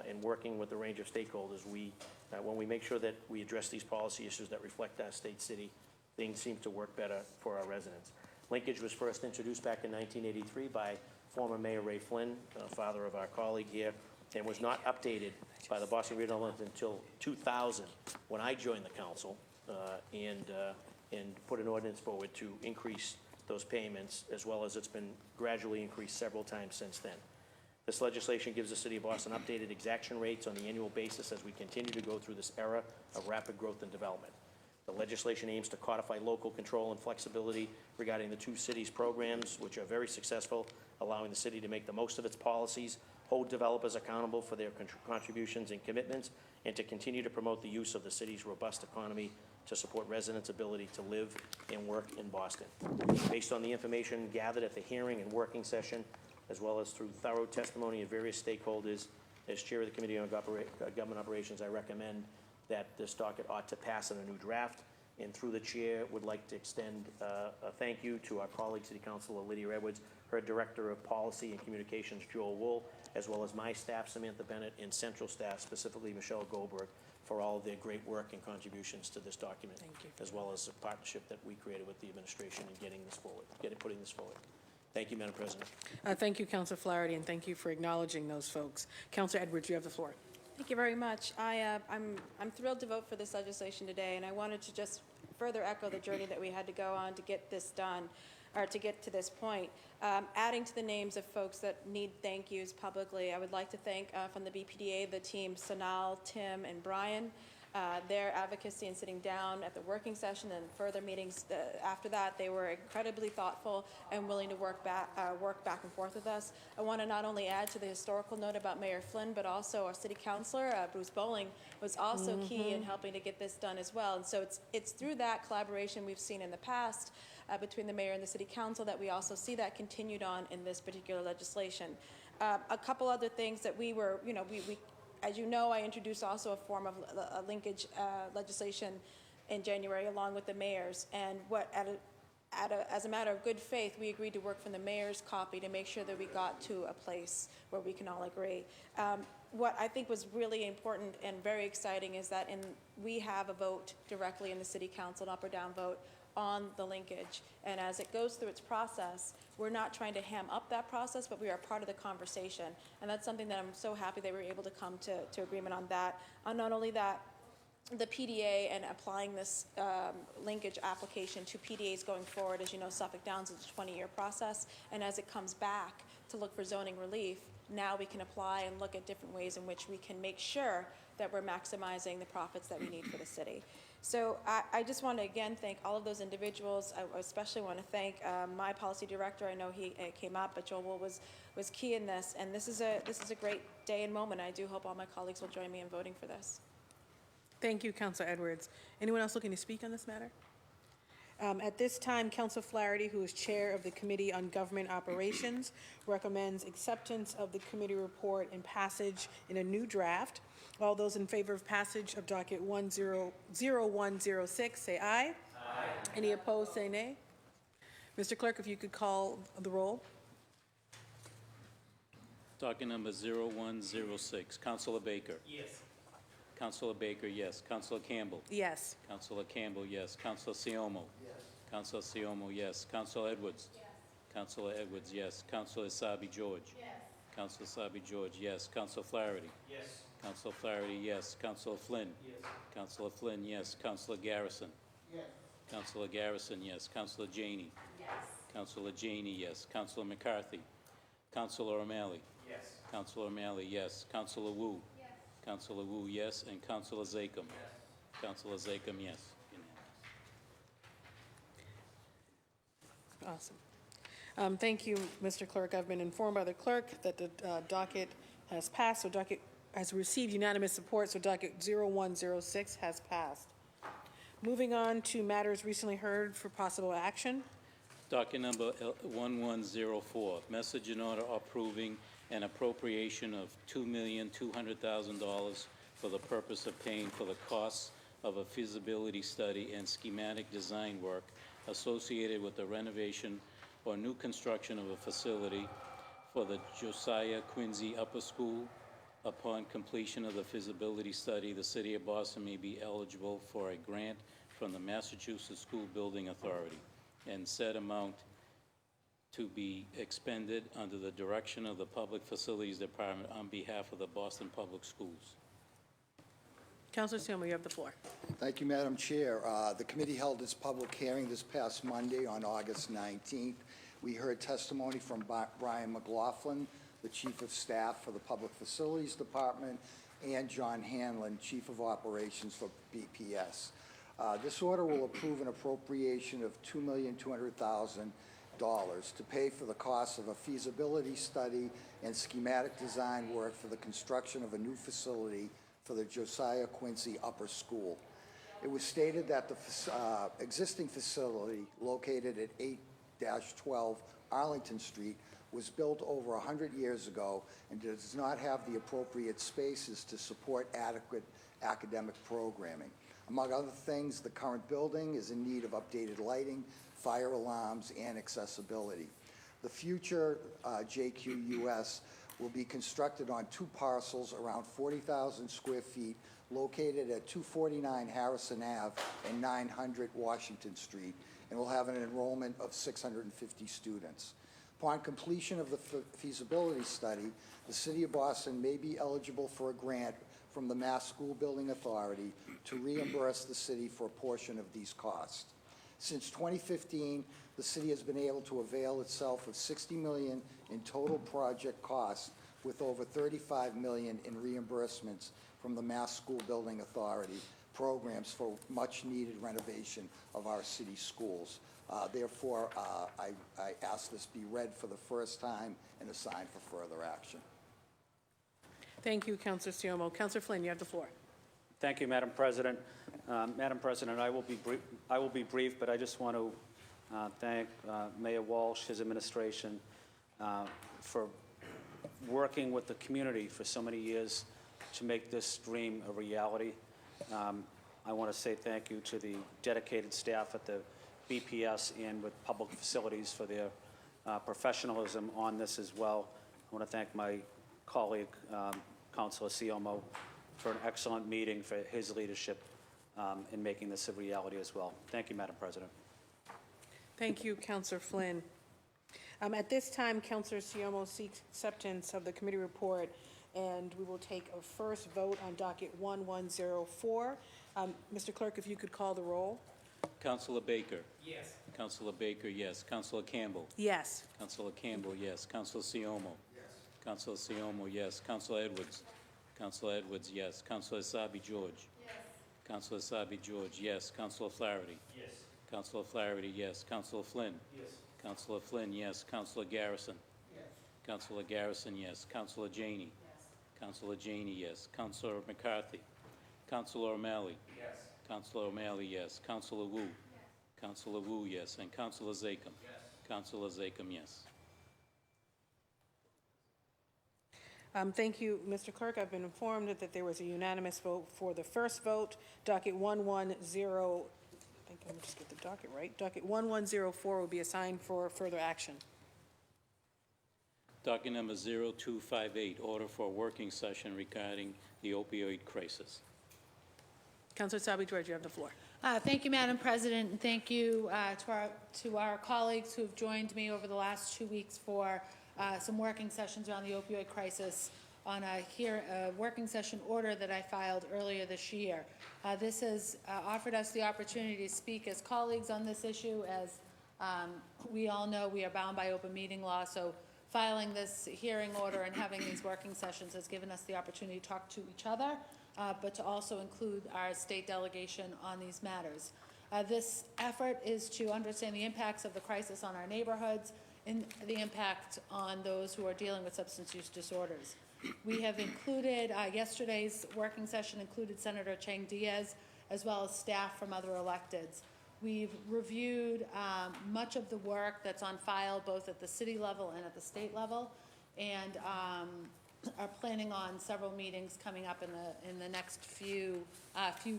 and working with the range of stakeholders, when we make sure that we address these policy issues that reflect our state city, things seem to work better for our residents. Linkage was first introduced back in 1983 by former Mayor Ray Flynn, father of our colleague here, and was not updated by the Boston Regional until 2000, when I joined the council and put an ordinance forward to increase those payments, as well as it's been gradually increased several times since then. This legislation gives the City of Boston updated exaction rates on the annual basis as we continue to go through this era of rapid growth and development. The legislation aims to codify local control and flexibility regarding the two cities' programs, which are very successful, allowing the city to make the most of its policies, hold developers accountable for their contributions and commitments, and to continue to promote the use of the city's robust economy to support residents' ability to live and work in Boston. Based on the information gathered at the hearing and working session, as well as through thorough testimony of various stakeholders, as Chair of the Committee on Government Operations, I recommend that this docket ought to pass in a new draft. And through the Chair, would like to extend a thank you to our colleague, City Councilor Lydia Edwards, her Director of Policy and Communications, Joel Wool, as well as my staff, Samantha Bennett, and central staff, specifically Michelle Goldberg, for all of their great work and contributions to this document. Thank you. As well as the partnership that we created with the administration in getting this forward, putting this forward. Thank you, Madam President. Thank you, Councilor Flaherty, and thank you for acknowledging those folks. Councilor Edwards, you have the floor. Thank you very much. I'm thrilled to vote for this legislation today, and I wanted to just further echo the journey that we had to go on to get this done, or to get to this point. Adding to the names of folks that need thank yous publicly, I would like to thank from the BPDA, the team Sanal, Tim, and Brian. Their advocacy and sitting down at the working session and further meetings after that, they were incredibly thoughtful and willing to work back and forth with us. I want to not only add to the historical note about Mayor Flynn, but also our city councilor, Bruce Bowling, was also key in helping to get this done as well. And so it's through that collaboration we've seen in the past between the mayor and the city council that we also see that continued on in this particular legislation. A couple other things that we were, as you know, I introduced also a form of linkage legislation in January along with the mayors. And as a matter of good faith, we agreed to work from the mayor's copy to make sure that we got to a place where we can all agree. What I think was really important and very exciting is that we have a vote directly in the city council, an up or down vote, on the linkage. And as it goes through its process, we're not trying to ham up that process, but we are part of the conversation. And that's something that I'm so happy that we were able to come to agreement on that. Not only that, the PDA and applying this linkage application to PDAs going forward, as you know, Suffolk Downs is a 20-year process. And as it comes back to look for zoning relief, now we can apply and look at different ways in which we can make sure that we're maximizing the profits that we need for the city. So I just want to again thank all of those individuals. I especially want to thank my policy director. I know he came up, but Joel Wool was key in this. And this is a great day and moment. I do hope all my colleagues will join me in voting for this. Thank you, Councilor Edwards. Anyone else looking to speak on this matter? At this time, Councilor Flaherty, who is chair of the Committee on Government Operations, recommends acceptance of the committee report and passage in a new draft. All those in favor of passage of docket 10106, say aye. Aye. Any opposed, say nay. Mr. Clerk, if you could call the roll. Docket number 0106, Councilor Baker. Yes. Councilor Baker, yes. Councilor Campbell. Yes. Councilor Campbell, yes. Councilor Siomo. Yes. Councilor Siomo, yes. Councilor Edwards. Yes. Councilor Edwards, yes. Councilor Sabi George. Yes. Councilor Sabi George, yes. Councilor Flaherty. Yes. Councilor Flaherty, yes. Councilor Flynn. Yes. Councilor Flynn, yes. Councilor Garrison. Yes. Councilor Garrison, yes. Councilor Janey. Yes. Councilor Janey, yes. Councilor McCarthy. Councilor O'Malley. Yes. Councilor O'Malley, yes. Councilor Wu. Yes. Councilor Wu, yes. And Councilor Zachem. Yes. Councilor Zachem, yes. Unanimous. Awesome. Thank you, Mr. Clerk. I've been informed by the clerk that the docket has passed, so docket has received unanimous support, so docket 0106 has passed. Moving on to matters recently heard for possible action. Docket number 1104, message in order approving an appropriation of $2,200,000 for the purpose of paying for the costs of a feasibility study and schematic design work associated with the renovation or new construction of a facility for the Josiah Quincy Upper School. Upon completion of the feasibility study, the City of Boston may be eligible for a grant from the Massachusetts School Building Authority, and said amount to be expended under the direction of the Public Facilities Department on behalf of the Boston Public Schools. Councilor Siomo, you have the floor. Thank you, Madam Chair. The committee held its public hearing this past Monday on August 19th. We heard testimony from Brian McLaughlin, the Chief of Staff for the Public Facilities Department, and John Hanlon, Chief of Operations for BPS. This order will approve an appropriation of $2,200,000 to pay for the cost of a feasibility study and schematic design work for the construction of a new facility for the Josiah Quincy Upper School. It was stated that the existing facility located at 8-12 Arlington Street was built over 100 years ago and does not have the appropriate spaces to support adequate academic programming. Among other things, the current building is in need of updated lighting, fire alarms, and accessibility. The future JQUS will be constructed on two parcels around 40,000 square feet located at 249 Harrison Ave and 900 Washington Street, and will have an enrollment of 650 students. Upon completion of the feasibility study, the City of Boston may be eligible for a grant from the Mass School Building Authority to reimburse the city for a portion of these costs. Since 2015, the city has been able to avail itself of $60 million in total project costs, with over $35 million in reimbursements from the Mass School Building Authority programs for much-needed renovation of our city schools. Therefore, I ask this be read for the first time and assigned for further action. Thank you, Councilor Siomo. Councilor Flynn, you have the floor. Thank you, Madam President. Madam President, I will be brief, but I just want to thank Mayor Walsh, his administration, for working with the community for so many years to make this dream a reality. I want to say thank you to the dedicated staff at the BPS and with Public Facilities for their professionalism on this as well. I want to thank my colleague, Councilor Siomo, for an excellent meeting, for his leadership in making this a reality as well. Thank you, Madam President. Thank you, Councilor Flynn. At this time, Councilor Siomo seeks acceptance of the committee report, and we will take a first vote on docket 1104. Mr. Clerk, if you could call the roll. Councilor Baker. Yes. Councilor Baker, yes. Councilor Campbell. Yes. Councilor Campbell, yes. Councilor Siomo. Yes. Councilor Siomo, yes. Councilor Edwards. Councilor Edwards, yes. Councilor Sabi George. Yes. Councilor Sabi George, yes. Councilor Flaherty. Yes. Councilor Flaherty, yes. Councilor Flynn. Yes. Councilor Flynn, yes. Councilor Garrison. Yes. Councilor Garrison, yes. Councilor Janey. Yes. Councilor Janey, yes. Councilor McCarthy. Councilor O'Malley. Yes. Councilor O'Malley, yes. Councilor Wu. Yes. Councilor Wu, yes. And Councilor Zachem. Yes. Councilor Zachem, yes. Thank you, Mr. Clerk. I've been informed that there was a unanimous vote for the first vote. Docket 110, thank let me just get the docket right. Docket 1104 will be assigned for further action. Docket number 0258, order for a working session regarding the opioid crisis. Councilor Sabi George, you have the floor. Thank you, Madam President, and thank you to our colleagues who have joined me over the last 2 weeks for some working sessions around the opioid crisis on a working session order that I filed earlier this year. This has offered us the opportunity to speak as colleagues on this issue. As we all know, we are bound by open meeting law, so filing this hearing order and having these working sessions has given us the opportunity to talk to each other, but to also include our state delegation on these matters. This effort is to understand the impacts of the crisis on our neighborhoods and the impact on those who are dealing with substance use disorders. We have included, yesterday's working session included Senator Chang Diaz, as well as staff from other electeds. We've reviewed much of the work that's on file both at the city level and at the state level, and are planning on several meetings coming up in the next few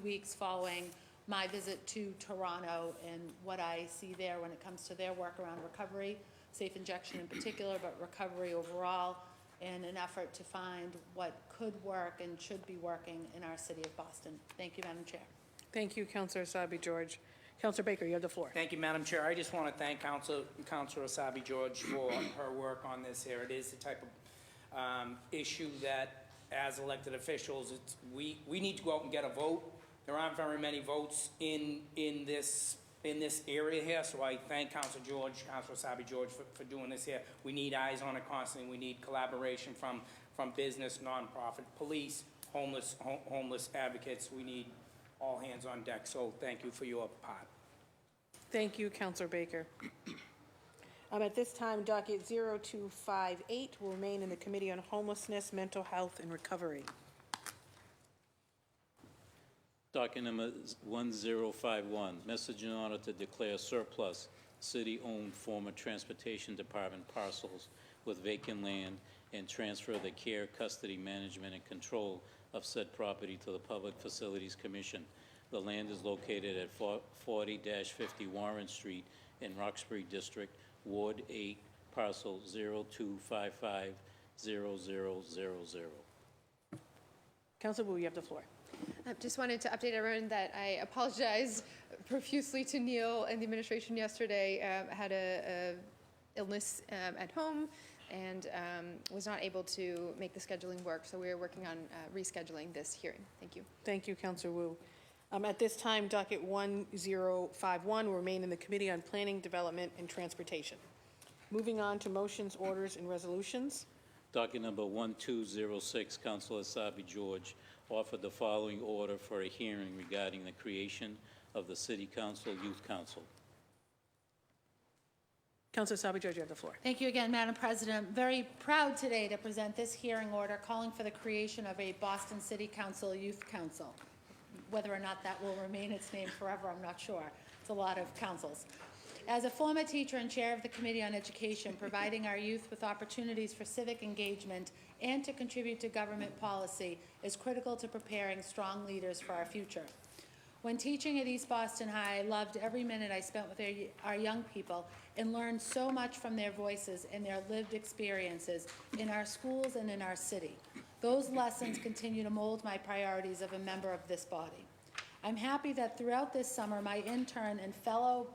weeks following my visit to Toronto and what I see there when it comes to their work around recovery, safe injection in particular, but recovery overall, in an effort to find what could work and should be working in our city of Boston. Thank you, Madam Chair. Thank you, Councilor Sabi George. Councilor Baker, you have the floor. Thank you, Madam Chair. I just want to thank Councilor Sabi George for her work on this here. It is the type of issue that, as elected officials, we need to go out and get a vote. There aren't very many votes in this area here, so I thank Councilor Sabi George for doing this here. We need eyes on it constantly. We need collaboration from business, nonprofit, police, homeless advocates. We need all hands on deck, so thank you for your part. Thank you, Councilor Baker. At this time, docket 0258 will remain in the Committee on Homelessness, Mental Health, and Recovery. Docket number 1051, message in order to declare surplus city-owned former Transportation Department parcels with vacant land and transfer the care, custody, management, and control of said property to the Public Facilities Commission. The land is located at 40-50 Warren Street in Roxbury District, Ward 8, parcel 02550000. Councilor Wu, you have the floor. I just wanted to update everyone that I apologize profusely to Neil and the administration yesterday. I had a illness at home and was not able to make the scheduling work, so we are working on rescheduling this hearing. Thank you. Thank you, Councilor Wu. At this time, docket 1051 will remain in the Committee on Planning, Development, and Transportation. Moving on to motions, orders, and resolutions. Docket number 1206, Councilor Sabi George offered the following order for a hearing regarding the creation of the City Council Youth Council. Councilor Sabi George, you have the floor. Thank you again, Madam President. Very proud today to present this hearing order calling for the creation of a Boston City Council Youth Council. Whether or not that will remain its name forever, I'm not sure. It's a lot of councils. As a former teacher and chair of the Committee on Education, providing our youth with opportunities for civic engagement and to contribute to government policy is critical to preparing strong leaders for our future. When teaching at East Boston High, I loved every minute I spent with our young people and learned so much from their voices and their lived experiences in our schools and in our city. Those lessons continue to mold my priorities of a member of this body. I'm happy that throughout this summer, my intern and fellow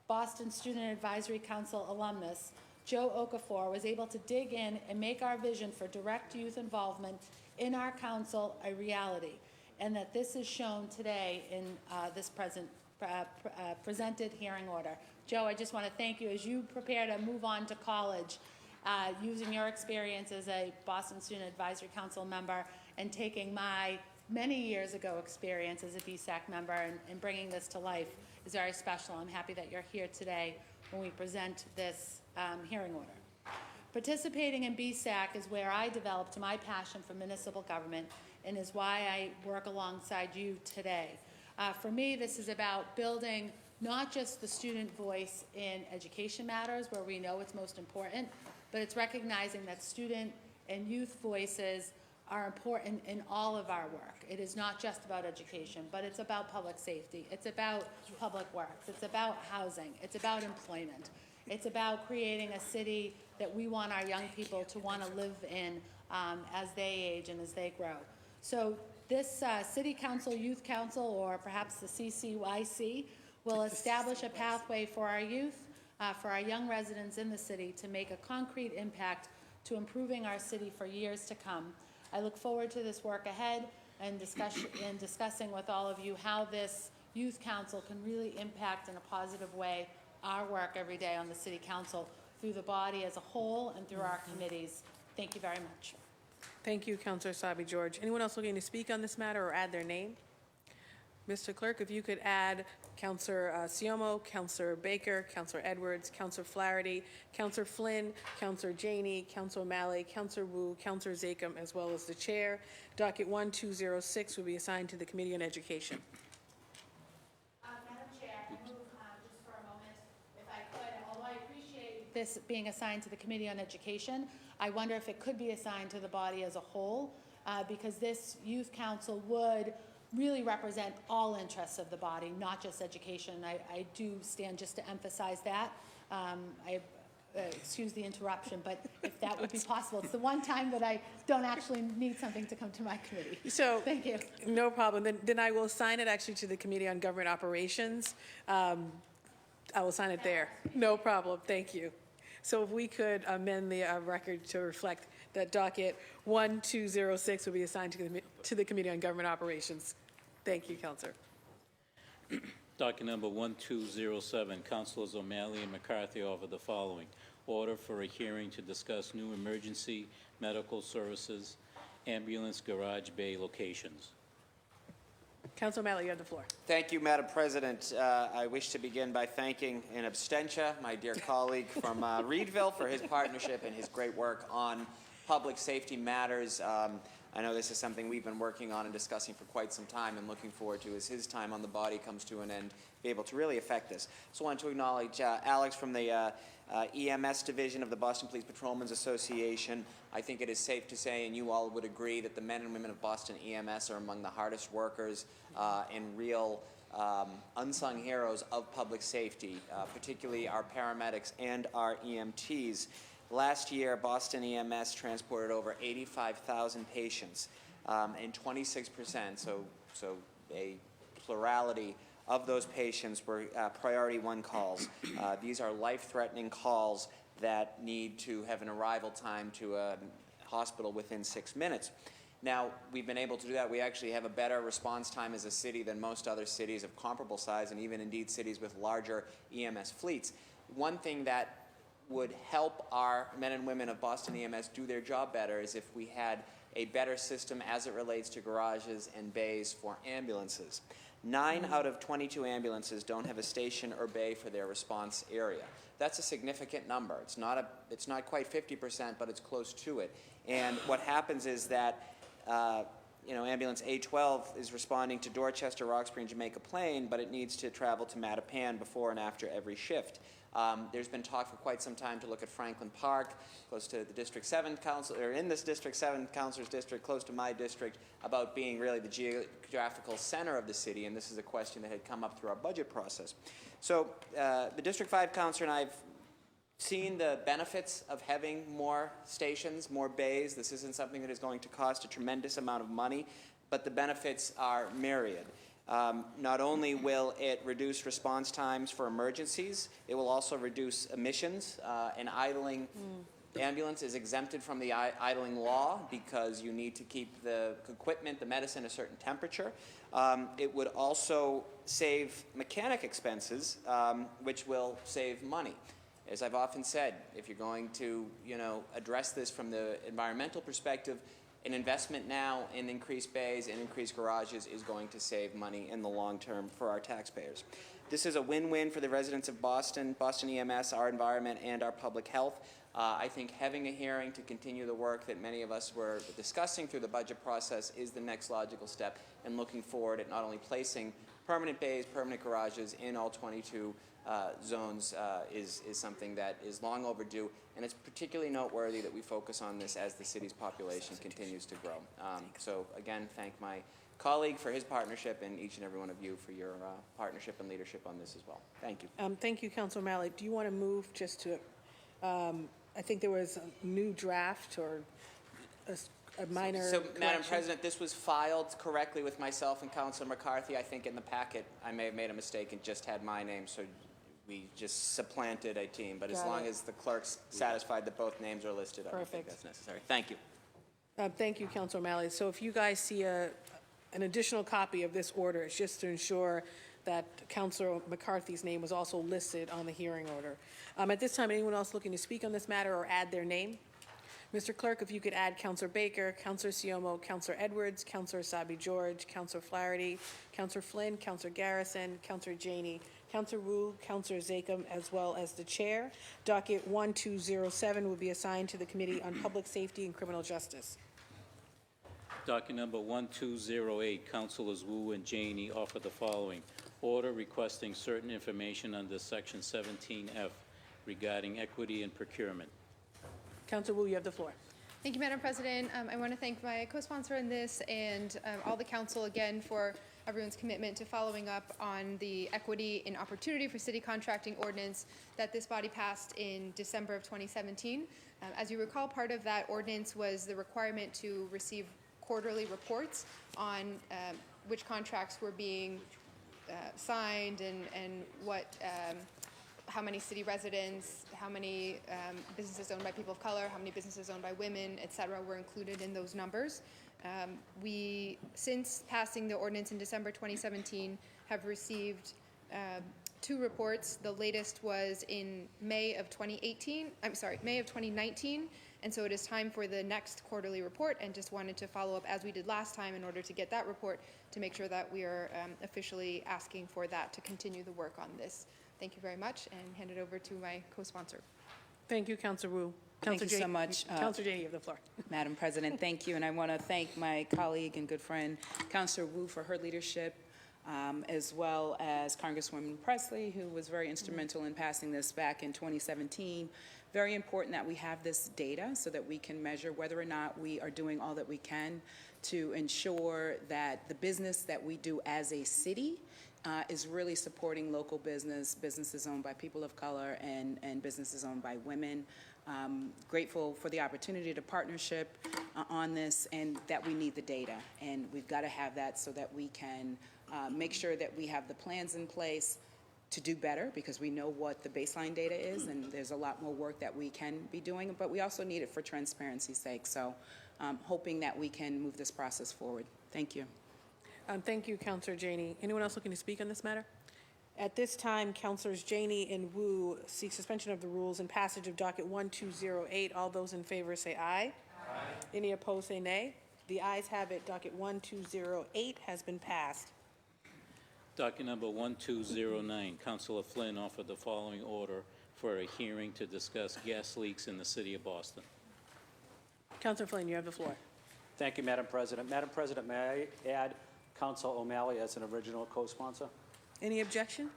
Boston Student Advisory Council alumnus, Joe Okafor, was able to dig in and make our vision for direct youth involvement in our council a reality, and that this is shown today in this presented hearing order. Joe, I just want to thank you as you prepare to move on to college, using your experience as a Boston Student Advisory Council member and taking my many years ago experience as a BSAC member and bringing this to life is very special. I'm happy that you're here today when we present this hearing order. Participating in BSAC is where I developed my passion for municipal government and is why I work alongside you today. For me, this is about building not just the student voice in education matters, where we know it's most important, but it's recognizing that student and youth voices are important in all of our work. It is not just about education, but it's about public safety. It's about public works. It's about housing. It's about employment. It's about creating a city that we want our young people to want to live in as they age and as they grow. So this City Council, Youth Council, or perhaps the CCYC, will establish a pathway for our youth, for our young residents in the city to make a concrete impact to improving our city for years to come. I look forward to this work ahead and discussing with all of you how this Youth Council can really impact in a positive way our work every day on the City Council through the body as a whole and through our committees. Thank you very much. Thank you, Councilor Sabi George. Anyone else looking to speak on this matter or add their name? Mr. Clerk, if you could add Councilor Siomo, Councilor Baker, Councilor Edwards, Councilor Flaherty, Councilor Flynn, Councilor Janey, Councilor O'Malley, Councilor Wu, Councilor Zachem, as well as the Chair. Docket 1206 will be assigned to the Committee on Education. Madam Chair, I move just for a moment, if I could, although I appreciate this being assigned to the Committee on Education, I wonder if it could be assigned to the body as a whole, because this Youth Council would really represent all interests of the body, not just education. I do stand just to emphasize that. Excuse the interruption, but if that would be possible. It's the one time that I don't actually need something to come to my committee. So, thank you. No problem. Then I will assign it actually to the Committee on Government Operations. I will assign it there. No problem. Thank you. So if we could amend the record to reflect that docket 1206 will be assigned to the Committee on Government Operations. Thank you, Councilor. Docket number 1207, Councilors O'Malley and McCarthy offer the following. Order for a hearing to discuss new emergency medical services ambulance garage bay locations. Councilor O'Malley, you have the floor. Thank you, Madam President. I wish to begin by thanking in absentia my dear colleague from Reedville for his partnership and his great work on public safety matters. I know this is something we've been working on and discussing for quite some time and looking forward to as his time on the body comes to an end, be able to really affect this. So I want to acknowledge Alex from the EMS division of the Boston Police Patrolmen's Association. I think it is safe to say, and you all would agree, that the men and women of Boston EMS are among the hardest workers and real unsung heroes of public safety, particularly our paramedics and our EMTs. Last year, Boston EMS transported over 85,000 patients, and 26%, so a plurality of those patients were priority 1 calls. These are life-threatening calls that need to have an arrival time to a hospital within 6 minutes. Now, we've been able to do that. We actually have a better response time as a city than most other cities of comparable size, and even indeed cities with larger EMS fleets. One thing that would help our men and women of Boston EMS do their job better is if we had a better system as it relates to garages and bays for ambulances. 9 out of 22 ambulances don't have a station or bay for their response area. That's a significant number. It's not quite 50%, but it's close to it. And what happens is that ambulance A12 is responding to Dorchester, Roxbury, and Jamaica Plain, but it needs to travel to Mattapan before and after every shift. There's been talk for quite some time to look at Franklin Park, close to the District 7 Council, or in this District 7 Councilor's district, close to my district, about being really the geographical center of the city, and this is a question that had come up through our budget process. So the District 5 Councilor and I have seen the benefits of having more stations, more bays. This isn't something that is going to cost a tremendous amount of money, but the benefits are myriad. Not only will it reduce response times for emergencies, it will also reduce emissions. An idling ambulance is exempted from the idling law because you need to keep the equipment, the medicine, a certain temperature. It would also save mechanic expenses, which will save money. As I've often said, if you're going to, address this from the environmental perspective, an investment now in increased bays and increased garages is going to save money in the long term for our taxpayers. This is a win-win for the residents of Boston, Boston EMS, our environment, and our public health. I think having a hearing to continue the work that many of us were discussing through the budget process is the next logical step, and looking forward at not only placing permanent bays, permanent garages in all 22 zones is something that is long overdue, and it's particularly noteworthy that we focus on this as the city's population continues to grow. So again, thank my colleague for his partnership and each and every one of you for your partnership and leadership on this as well. Thank you. Thank you, Councilor O'Malley. Do you want to move just to, I think there was a new draft or a minor So, Madam correction? President, this was filed correctly with myself and Councilor McCarthy. I think in the packet, I may have made a mistake and just had my name, so we just supplanted a team. But as Got long it. as the clerk's satisfied that both names are listed, I don't think Perfect. that's necessary. Thank you. Thank you, Councilor O'Malley. So if you guys see an additional copy of this order, it's just to ensure that Councilor McCarthy's name was also listed on the hearing order. At this time, anyone else looking to speak on this matter or add their name? Mr. Clerk, if you could add Councilor Baker, Councilor Siomo, Councilor Edwards, Councilor Asabi George, Councilor Flaherty, Councilor Flynn, Councilor Garrison, Councilor Janey, Councilor Wu, Councilor Zakem, as well as the Chair. Docket 1207 will be assigned to the Committee on Public Safety and Criminal Justice. Docket number 1208, Councilors Wu and Janey offer the following. Order requesting certain information under Section 17F regarding equity and procurement. Councilor Wu, you have the floor. Thank you, Madam President. I want to thank my co-sponsor in this and all the council again for everyone's commitment to following up on the equity and opportunity for city contracting ordinance that this body passed in December of 2017. As you recall, part of that ordinance was the requirement to receive quarterly reports on which contracts were being signed and what how many city residents, how many businesses owned by people of color, how many businesses owned by women, et cetera, were included in those numbers. We, since passing the ordinance in December 2017, have received 2 reports. The latest was in May of 2019, and so it is time for the next quarterly report, and just wanted to follow up as we did last time in order to get that report to make sure that we are officially asking for that to continue the work on this. Thank you very much, and hand it over to my co-sponsor. Thank you, Councilor Wu. Thank you so much. Councilor Janey, you have the floor. Madam President, thank you. And I want to thank my colleague and good friend, Councilor Wu, for her leadership, as well as Congresswoman Presley, who was very instrumental in passing this back in 2017. Very important that we have this data so that we can measure whether or not we are doing all that we can to ensure that the business that we do as a city is really supporting local businesses owned by people of color and businesses owned by women. Grateful for the opportunity to partnership on this, and that we need the data. And we've got to have that so that we can make sure that we have the plans in place to do better, because we know what the baseline data is, and there's a lot more work that we can be doing, but we also need it for transparency's sake. So hoping that we can move this process forward. Thank you. Thank you, Councilor Janey. Anyone else looking to speak on this matter? At this time, Councilors Janey and Wu seek suspension of the rules and passage of docket 1208. All those in favor say aye. Aye. Any opposed say nay. The ayes have it. Docket 1208 has been passed. Docket number 1209, Councilor Flynn offered the following order for a hearing to discuss gas leaks in the city of Boston. Councilor Flynn, you have the floor. Thank you, Madam President. Madam President, may I add Councilor O'Malley as an original co-sponsor? Any objection?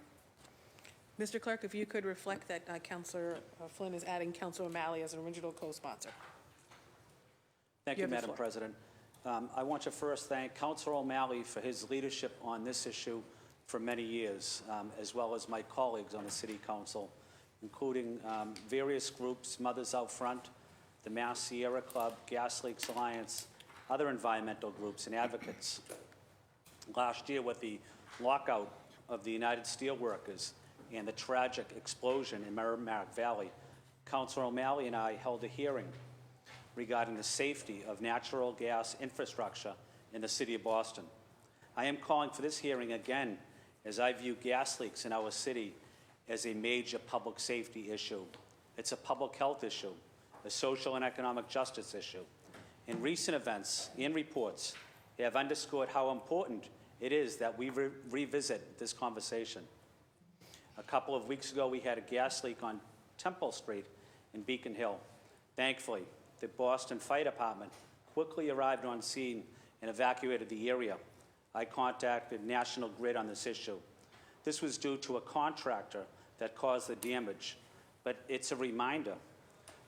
Mr. Clerk, if you could reflect that Councilor Flynn is adding Councilor O'Malley as an original co-sponsor. Thank You you, have the Madam floor. President. I want to first thank Councilor O'Malley for his leadership on this issue for many years, as well as my colleagues on the City Council, including various groups, Mothers Out Front, the Mass Sierra Club, Gas Leaks Alliance, other environmental groups and advocates. Last year, with the lockout of the United Steelworkers and the tragic explosion in Merrimack Valley, Councilor O'Malley and I held a hearing regarding the safety of natural gas infrastructure in the city of Boston. I am calling for this hearing again, as I view gas leaks in our city as a major public safety issue. It's a public health issue, a social and economic justice issue. And recent events and reports have underscored how important it is that we revisit this conversation. A couple of weeks ago, we had a gas leak on Temple Street in Beacon Hill. Thankfully, the Boston Fire Department quickly arrived on scene and evacuated the area. I contacted National Grid on this issue. This was due to a contractor that caused the damage, but it's a reminder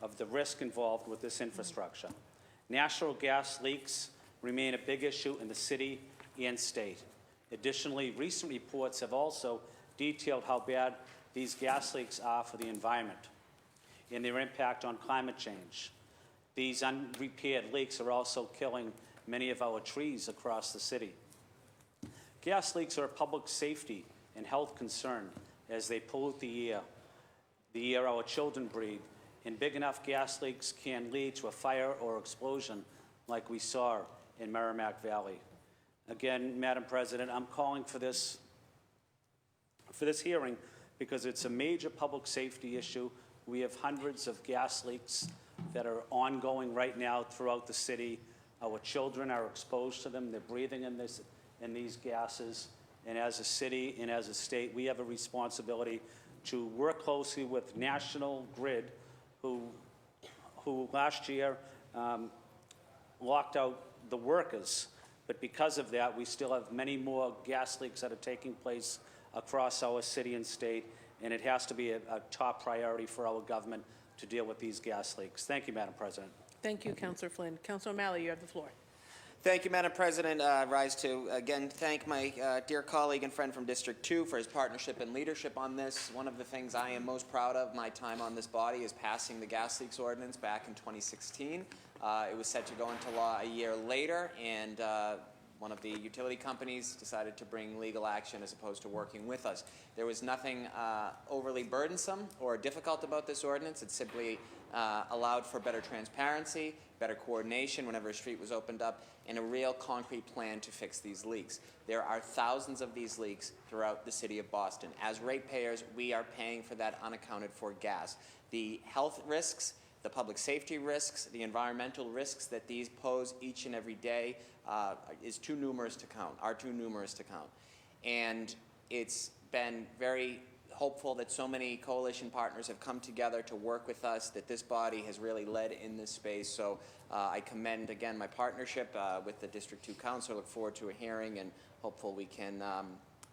of the risk involved with this infrastructure. Natural gas leaks remain a big issue in the city and state. Additionally, recent reports have also detailed how bad these gas leaks are for the environment and their impact on climate change. These unrepaired leaks are also killing many of our trees across the city. Gas leaks are a public safety and health concern as they pollute the air our children breathe, and big enough gas leaks can lead to a fire or explosion like we saw in Merrimack Valley. Again, Madam President, I'm calling for this hearing because it's a major public safety issue. We have hundreds of gas leaks that are ongoing right now throughout the city. Our children are exposed to them. They're breathing in these gases. And as a city and as a state, we have a responsibility to work closely with National Grid, who last year locked out the workers. But because of that, we still have many more gas leaks that are taking place across our city and state, and it has to be a top priority for our government to deal with these gas leaks. Thank you, Madam President. Thank you, Councillor Flynn. Councillor O'Malley, you have the floor. Thank you, Madam President. Rise to, again, thank my dear colleague and friend from District 2 for his partnership and leadership on this. One of the things I am most proud of my time on this body is passing the gas leaks ordinance back in 2016. It was set to go into law a year later, and one of the utility companies decided to bring legal action as opposed to working with us. There was nothing overly burdensome or difficult about this ordinance. It simply allowed for better transparency, better coordination whenever a street was opened up, and a real concrete plan to fix these leaks. There are thousands of these leaks throughout the city of Boston. As ratepayers, we are paying for that unaccounted for gas. The health risks, the public safety risks, the environmental risks that these pose each and every day are too numerous to count. And it's been very hopeful that so many coalition partners have come together to work with us, that this body has really led in this space. So I commend, again, my partnership with the District 2 Council. I look forward to a hearing, and hopeful we can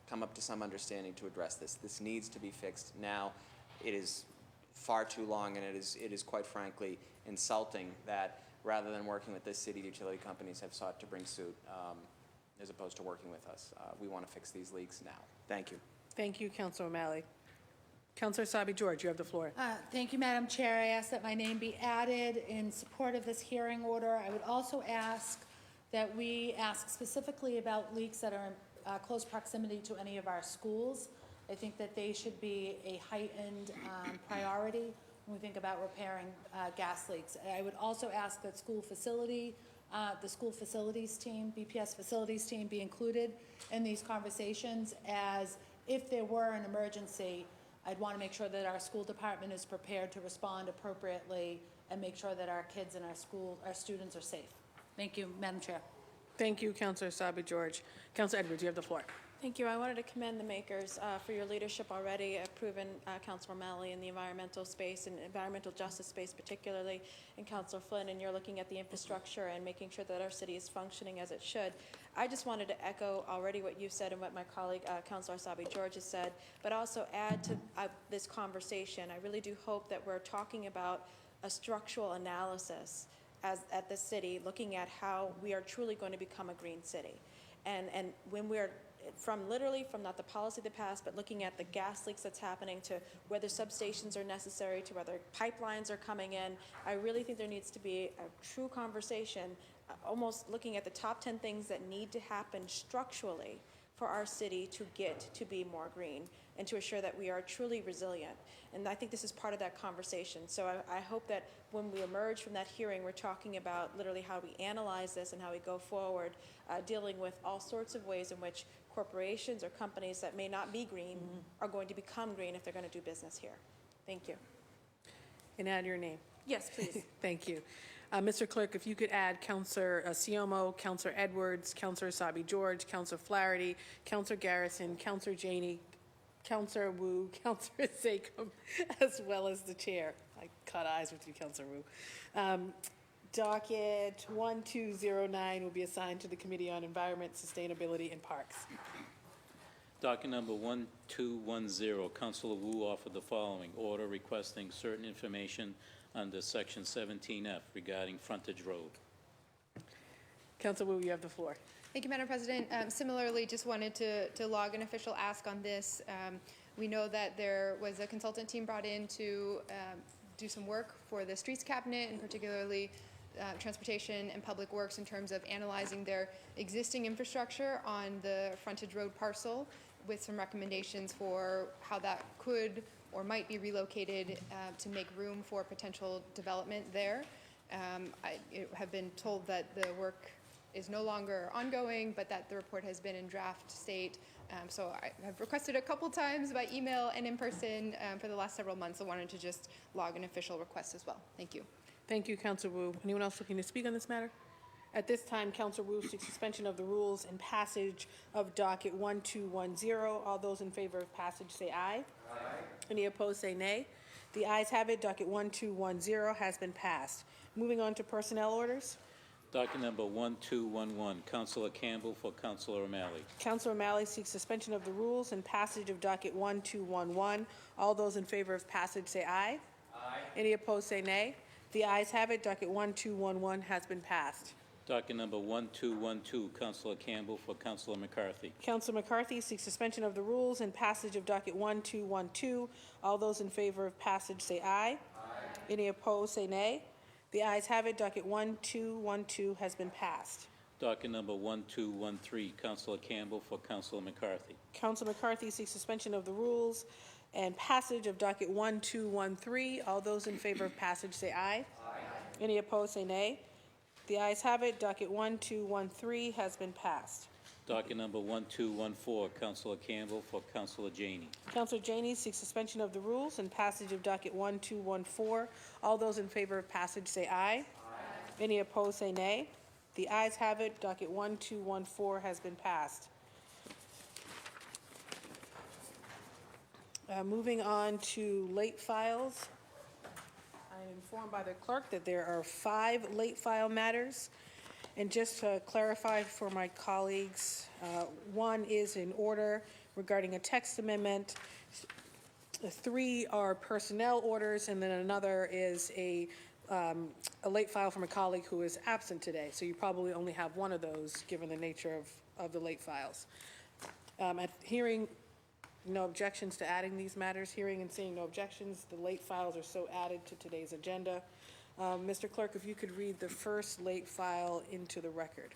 come up to some understanding to address this. This needs to be fixed now. It is far too long, and it is quite frankly insulting that rather than working with this city, utility companies have sought to bring suit as opposed to working with us. We want to fix these leaks now. Thank you. Thank you, Councillor O'Malley. Councillor Sabi George, you have the floor. Thank you, Madam Chair. I ask that my name be added in support of this hearing order. I would also ask that we ask specifically about leaks that are in close proximity to any of our schools. I think that they should be a heightened priority when we think about repairing gas leaks. I would also ask that the school facilities team, BPS facilities team, be included in these conversations, as if there were an emergency, I'd want to make sure that our school department is prepared to respond appropriately and make sure that our kids and our students are safe. Thank you, Madam Chair. Thank you, Councillor Sabi George. Councillor Edwards, you have the floor. Thank you. I wanted to commend the makers for your leadership already. I've proven Councilor O'Malley in the environmental space and environmental justice space particularly, and Councilor Flynn, and you're looking at the infrastructure and making sure that our city is functioning as it should. I just wanted to echo already what you've said and what my colleague Councilor Sabi George has said, but also add to this conversation. I really do hope that we're talking about a structural analysis at the city, looking at how we are truly going to become a green city. And when we're from not the policy of the past, but looking at the gas leaks that's happening, to whether substations are necessary, to whether pipelines are coming in, I really think there needs to be a true conversation, almost looking at the top 10 things that need to happen structurally for our city to get to be more green and to assure that we are truly resilient. And I think this is part of that conversation. So I hope that when we emerge from that hearing, we're talking about literally how we analyze this and how we go forward, dealing with all sorts of ways in which corporations or companies that may not be green are going to become green if they're going to do business here. Thank you. And add your name. Yes, please. Thank you. Mr. Clerk, if you could add Councillor Siomo, Councillor Edwards, Councillor Sabi George, Councillor Flaherty, Councillor Garrison, Councillor Janey, Councillor Wu, Councillor Zachem, as well as the chair. I caught eyes with you, Councillor Wu, Docket 1209 will be assigned to the Committee on Environment, Sustainability, and Parks. Docket number 1210, Councilor Wu offered the following order requesting certain information under Section 17F regarding frontage road. Councilor Wu, you have the floor. Thank you, Madam President. Similarly, just wanted to log an official ask on this. We know that there was a consultant team brought in to do some work for the Streets Cabinet, and particularly Transportation and Public Works in terms of analyzing their existing infrastructure on the frontage road parcel with some recommendations for how that could or might be relocated to make room for potential development there. I have been told that the work is no longer ongoing, but that the report has been in draft state. So I have requested a couple times by email and in person for the last several months. I wanted to just log an official request as well. Thank you. Thank you, Councilor Wu. Anyone else looking to speak on this matter? At this time, Councilor Wu seeks suspension of the rules and passage of docket 1210. All those in favor of passage say aye. Aye. Any opposed say nay. The ayes have it. Docket 1210 has been passed. Moving on to personnel orders. Docket number 1211, Councilor Campbell for Councilor O'Malley. Councilor O'Malley seeks suspension of the rules and passage of docket 1211. All those in favor of passage say aye. Aye. Any opposed say nay. The ayes have it. Docket 1211 has been passed. Docket number 1212, Councilor Campbell for Councilor McCarthy. Councilor McCarthy seeks suspension of the rules and passage of docket 1212. All those in favor of passage say aye. Aye. Any opposed say nay. The ayes have it. Docket 1212 has been passed. Docket number 1213, Councilor Campbell for Councilor McCarthy. Councilor McCarthy seeks suspension of the rules and passage of docket 1213. All those in favor of passage say aye. Aye. Any opposed say nay. The ayes have it. Docket 1213 has been passed. Docket number 1214, Councilor Campbell for Councilor Janey. Councilor Janey seeks suspension of the rules and passage of docket 1214. All those in favor of passage say aye. Aye. Any opposed say nay. The ayes have it. Docket 1214 has been passed. Moving on to late files. I am informed by the clerk that there are 5 late file matters. And just to clarify for my colleagues, one is in order regarding a text amendment. 3 are personnel orders, and then another is a late file from a colleague who is absent today. So you probably only have one of those, given the nature of the late files. At hearing no objections to adding these matters, hearing and seeing no objections, the late files are so added to today's agenda. Mr. Clerk, if you could read the first late file into the record.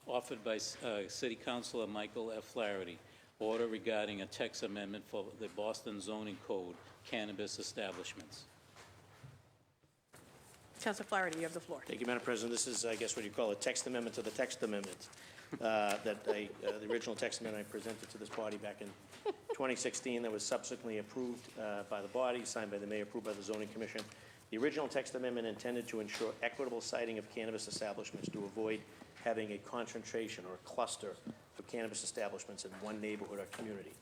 Offered by City Councilor Michael F. Flaherty, order regarding a text amendment for the Boston zoning code, cannabis establishments. Councilor Flaherty, you have the floor. Thank you, Madam President. This is, I guess, what you call a text amendment to the text amendment. The original text amendment I presented to this body back in 2016 that was subsequently approved by the body, signed by the mayor, approved by the zoning commission. The original text amendment intended to ensure equitable siting of cannabis establishments to avoid having a concentration or a cluster of cannabis establishments in one neighborhood or community.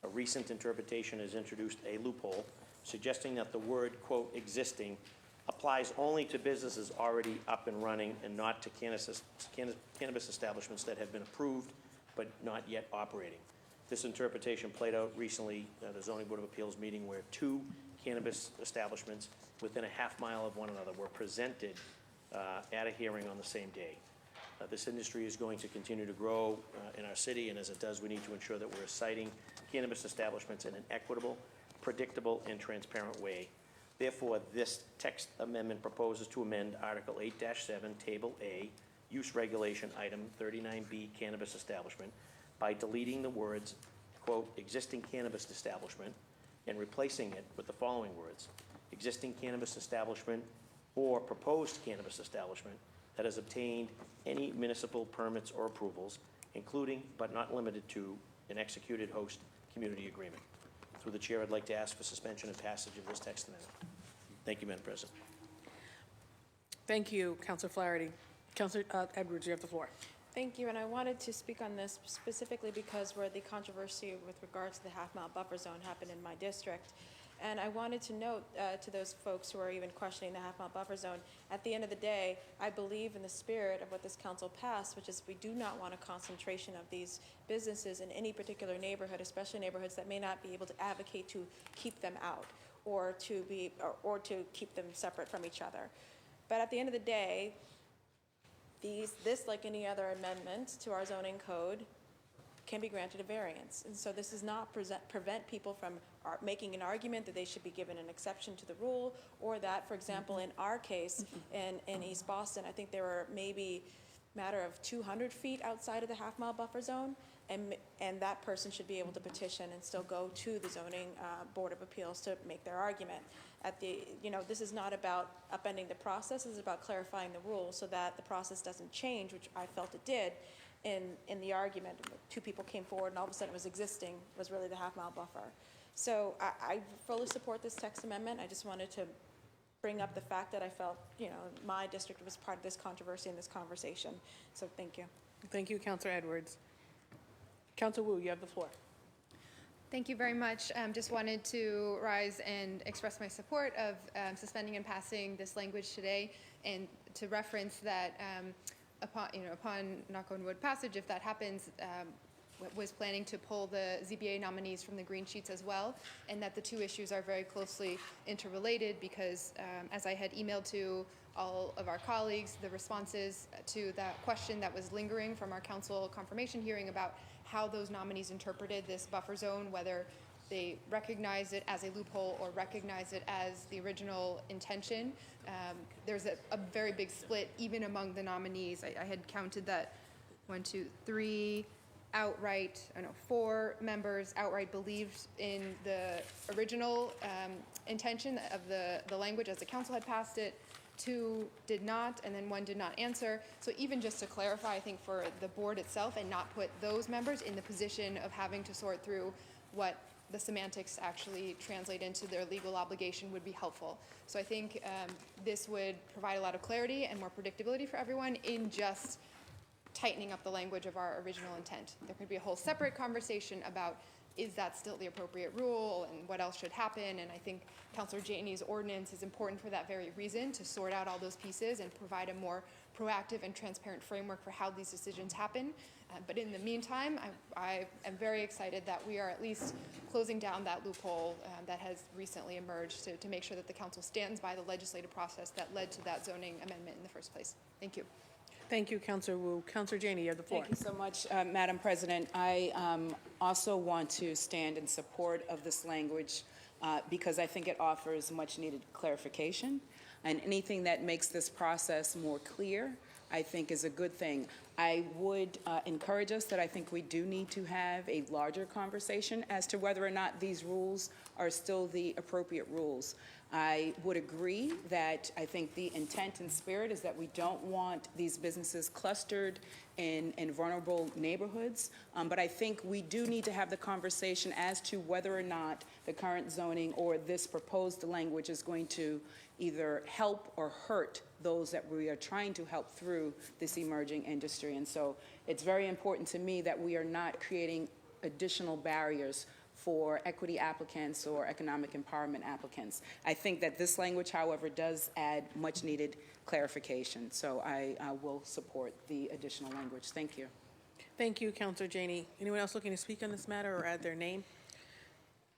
A recent interpretation has introduced a loophole suggesting that the word, quote, existing applies only to businesses already up and running and not to cannabis establishments that have been approved but not yet operating. This interpretation played out recently at the Zoning Board of Appeals meeting where 2 cannabis establishments within a half-mile of one another were presented at a hearing on the same day. This industry is going to continue to grow in our city, and as it does, we need to ensure that we're citing cannabis establishments in an equitable, predictable, and transparent way. Therefore, this text amendment proposes to amend Article 8-7, Table A, Use Regulation Item 39B, Cannabis Establishment, by deleting the words, quote, existing cannabis establishment, and replacing it with the following words, existing cannabis establishment or proposed cannabis establishment that has obtained any municipal permits or approvals, including but not limited to an executed host community agreement. Through the chair, I'd like to ask for suspension and passage of this text amendment. Thank you, Madam President. Thank you, Councilor Flaherty. Councilor Edwards, you have the floor. Thank you, and I wanted to speak on this specifically because where the controversy with regards to the half-mile buffer zone happened in my district. And I wanted to note to those folks who are even questioning the half-mile buffer zone, at the end of the day, I believe in the spirit of what this council passed, which is we do not want a concentration of these businesses in any particular neighborhood, especially neighborhoods that may not be able to advocate to keep them out or to keep them separate from each other. But at the end of the day, this, like any other amendment to our zoning code, can be granted a variance. And so this does not prevent people from making an argument that they should be given an exception to the rule, or that, for example, in our case, in East Boston, I think there were maybe a matter of 200 feet outside of the half-mile buffer zone, and that person should be able to petition and still go to the zoning board of appeals to make their argument. This is not about upending the process, this is about clarifying the rules so that the process doesn't change, which I felt it did in the argument. Two people came forward and all of a sudden it was existing, was really the half-mile buffer. So I fully support this text amendment. I just wanted to bring up the fact that I felt, my district was part of this controversy and this conversation. So thank you. Thank you, Councilor Edwards. Councilor Wu, you have the floor. Thank you very much. Just wanted to rise and express my support of suspending and passing this language today, and to reference that upon knock on wood passage, if that happens, was planning to pull the ZBA nominees from the green sheets as well, and that the two issues are very closely interrelated because as I had emailed to all of our colleagues, the responses to that question that was lingering from our council confirmation hearing about how those nominees interpreted this buffer zone, whether they recognize it as a loophole or recognize it as the original intention. There's a very big split even among the nominees. I had counted that 4 members outright believed in the original intention of the language as the council had passed it, 2 did not, and then 1 did not answer. So even just to clarify, I think for the board itself and not put those members in the position of having to sort through what the semantics actually translate into their legal obligation would be helpful. So I think this would provide a lot of clarity and more predictability for everyone in just tightening up the language of our original intent. There could be a whole separate conversation about is that still the appropriate rule and what else should happen, and I think Councilor Janey's ordinance is important for that very reason, to sort out all those pieces and provide a more proactive and transparent framework for how these decisions happen. But in the meantime, I am very excited that we are at least closing down that loophole that has recently emerged to make sure that the council stands by the legislative process that led to that zoning amendment in the first place. Thank you. Thank you, Councilor Wu. Councilor Janey, you have the floor. Thank you so much, Madam President. I also want to stand in support of this language because I think it offers much-needed clarification, and anything that makes this process more clear, I think, is a good thing. I would encourage us that I think we do need to have a larger conversation as to whether or not these rules are still the appropriate rules. I would agree that I think the intent and spirit is that we don't want these businesses clustered in vulnerable neighborhoods, but I think we do need to have the conversation as to whether or not the current zoning or this proposed language is going to either help or hurt those that we are trying to help through this emerging industry. And so it's very important to me that we are not creating additional barriers for equity applicants or economic empowerment applicants. I think that this language, however, does add much needed clarification. So I will support the additional language. Thank you. Thank you, Councilor Janey. Anyone else looking to speak on this matter or add their name?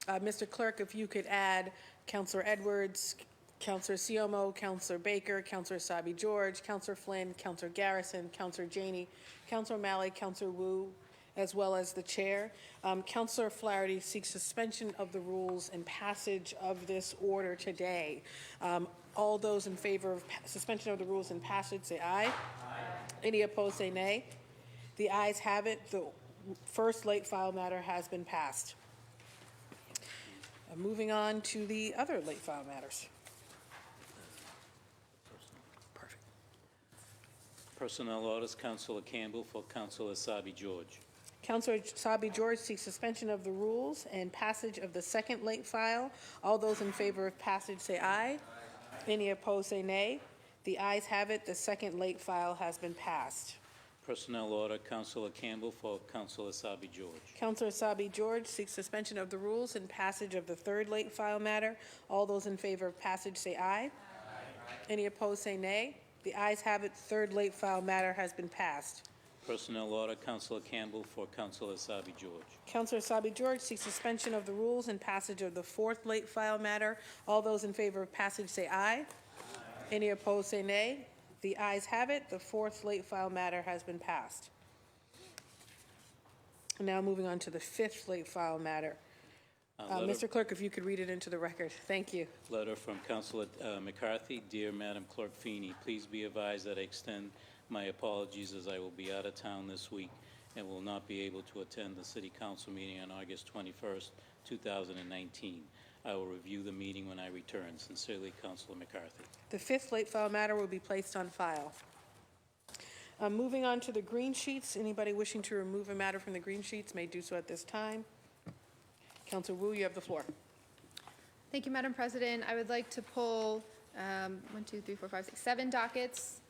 Mr. Clerk, if you could add Councilor Edwards, Councilor Siomo, Councilor Baker, Councilor Sabi George, Councilor Flynn, Councilor Garrison, Councilor Janey, Councilor Malley, Councilor Wu, as well as the chair. Councilor Flaherty seeks suspension of the rules and passage of this order today. All those in favor of suspension of the rules and passage say aye. Aye. Any opposed say nay. The ayes have it. The first late file matter has been passed. Moving on to the other late file matters. Perfect. Personnel orders, Councilor Campbell for Councilor Sabi George. Councilor Sabi George seeks suspension of the rules and passage of the second late file. All those in favor of passage say aye. Aye. Any opposed say nay. The ayes have it. The second late file has been passed. Personnel order, Councilor Campbell for Councilor Asabi George. Counselor Asabi George seeks suspension of the rules and passage of the third late file matter. All those in favor of passage say aye. Any opposed say nay. The ayes have it. Third late file matter has been passed. Personnel order, Councilor Campbell for Councilor Asabi George. Counselor Asabi George seeks suspension of the rules and passage of the fourth late file matter. All those in favor of passage say aye. Any opposed say nay. The ayes have it. The fourth late file matter has been passed. Now moving on to the fifth late file matter. Mr. Clerk, if you could read it into the record. Thank you. Letter from Councilor McCarthy. Dear Madam Clerk Feeney, please be advised that I extend my apologies as I will be out of town this week and will not be able to attend the City Council meeting on August 21st, 2019. I will review the meeting when I return. Sincerely, Councilor McCarthy. The fifth late file matter will be placed on file. Moving on to the green sheets. Anybody wishing to remove a matter from the green sheets may do so at this time. Councilor Wu, you have the floor. Thank you, Madam President. I would like to pull 7 dockets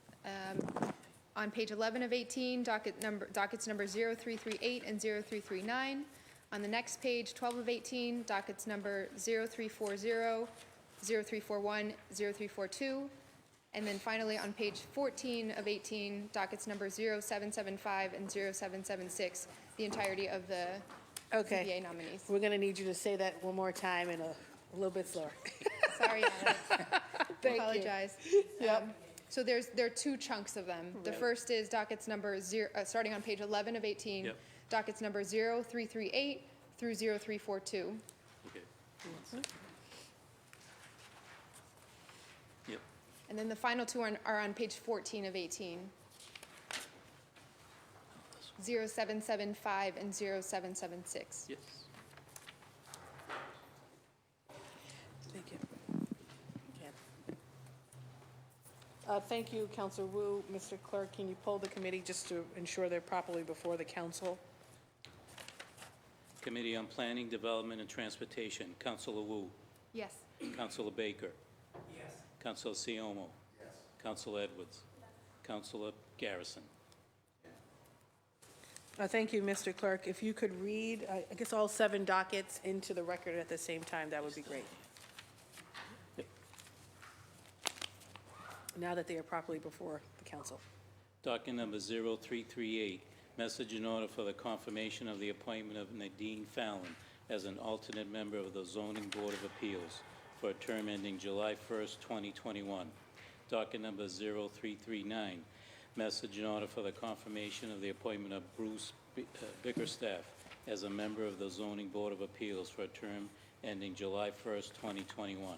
on page 11 of 18, dockets number 0338 and 0339. On the next page, 12 of 18, dockets number 0340, 0341, 0342. And then finally, on page 14 of 18, dockets number 0775 and 0776, the entirety of the CBA nominees. We're going to need you to say that one more time and a little bit slower. Sorry, Alex. Thank you. Apologize. Yep. So there are two chunks of them. The first is dockets number starting on page 11 of 18, Yep. dockets number 0338 through 0342. Okay. Yep. And then the final two are on page 14 of 18. 0775 and 0776. Yes. Thank you. Thank you, Councilor Wu. Mr. Clerk, can you poll the committee just to ensure they're properly before the council? Committee on Planning, Development, and Transportation. Councilor Wu. Yes. Councilor Baker. Yes. Councilor Siomo. Yes. Councilor Edwards. Councilor Garrison. Thank you, Mr. Clerk. If you could read, I guess, all 7 dockets into the record at the same time, that would be great. Yep. Now that they are properly before the council. Docket number 0338, message in order for the confirmation of the appointment of Nadine Fallon as an alternate member of the Zoning Board of Appeals for a term ending July 1st, 2021. Docket number 0339, message in order for the confirmation of the appointment of Bruce Bickerstaff as a member of the Zoning Board of Appeals for a term ending July 1st, 2021.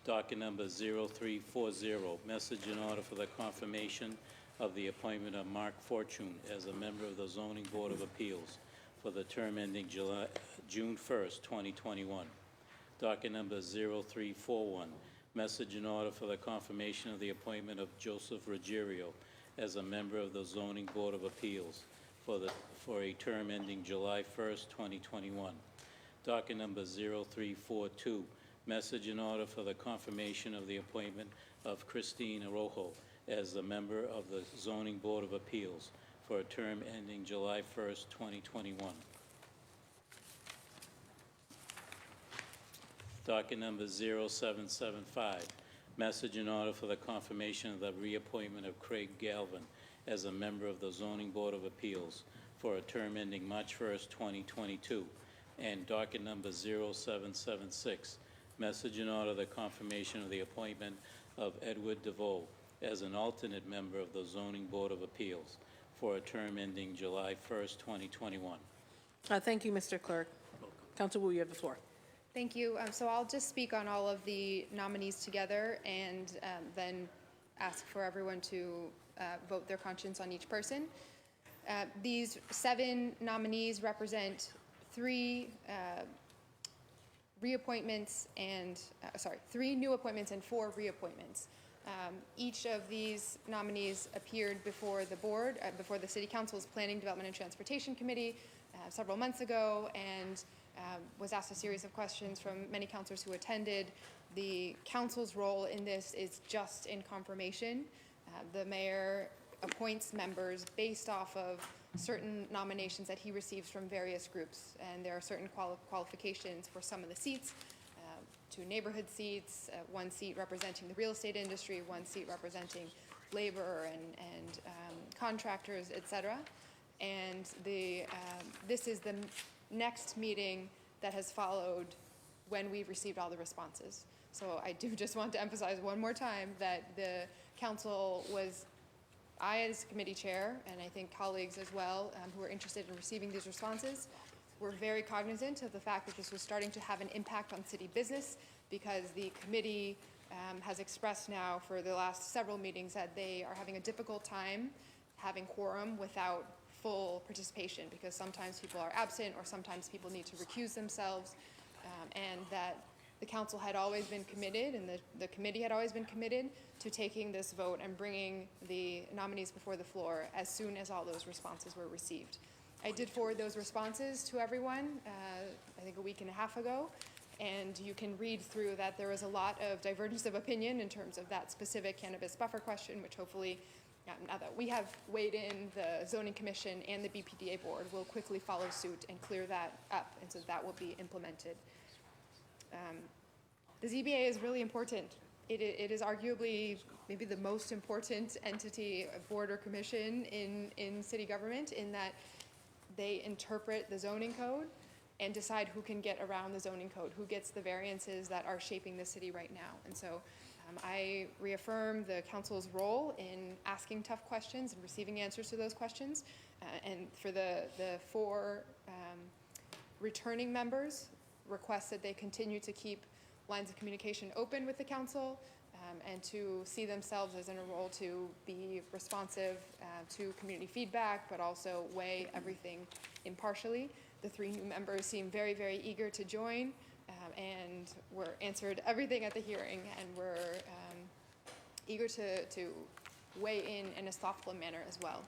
Docket number 0340, message in order for the confirmation of the appointment of Mark Fortune as a member of the Zoning Board of Appeals for the term ending June 1st, 2021. Docket number 0341, message in order for the confirmation of the appointment of Joseph Ruggiero as a member of the Zoning Board of Appeals for a term ending July 1st, 2021. Docket number 0342, message in order for the confirmation of the appointment of Christine Arojo as a member of the Zoning Board of Appeals for a term ending July 1st, 2021. Docket number 0775, message in order for the confirmation of the reappointment of Craig Galvin as a member of the Zoning Board of Appeals for a term ending March 1st, 2022. And docket number 0776, message in order the confirmation of the appointment of Edward DeVoe as an alternate member of the Zoning Board of Appeals for a term ending July 1st, 2021. Thank you, Mr. Clerk. Councilor Wu, you have the floor. Thank you. So I'll just speak on all of the nominees together and then ask for everyone to vote their conscience on each person. These 7 nominees represent 3 reappointments and, 3 new appointments and 4 reappointments. Each of these nominees appeared before the board, before the City Council's Planning, Development, and Transportation Committee several months ago, and was asked a series of questions from many councilors who attended. The council's role in this is just in confirmation. The mayor appoints members based off of certain nominations that he receives from various groups. And there are certain qualifications for some of the seats, 2 neighborhood seats, 1 seat representing the real estate industry, 1 seat representing labor and contractors, et cetera. And this is the next meeting that has followed when we've received all the responses. So I do just want to emphasize one more time that the council was, I as committee chair, and I think colleagues as well who are interested in receiving these responses, were very cognizant of the fact that this was starting to have an impact on city business, because the committee has expressed now for the last several meetings that they are having a difficult time having quorum without full participation, because sometimes people are absent or sometimes people need to recuse themselves, and that the council had always been committed and the committee had always been committed to taking this vote and bringing the nominees before the floor as soon as all those responses were received. I did forward those responses to everyone, I think a week and a half ago, and you can read through that there was a lot of divergence of opinion in terms of that specific cannabis buffer question, which hopefully, now that we have weighed in, the Zoning Commission and the BPDA board will quickly follow suit and clear that up, and so that will be implemented. The ZBA is really important. It is arguably maybe the most important entity, board or commission in city government, in that they interpret the zoning code and decide who can get around the zoning code, who gets the variances that are shaping the city right now. And so I reaffirm the council's role in asking tough questions and receiving answers to those questions. And for the 4 returning members, request that they continue to keep lines of communication open with the council, and to see themselves as in a role to be responsive to community feedback, but also weigh everything impartially. The 3 new members seem very, very eager to join, and were answered everything at the hearing, and were eager to weigh in a thoughtful manner as well.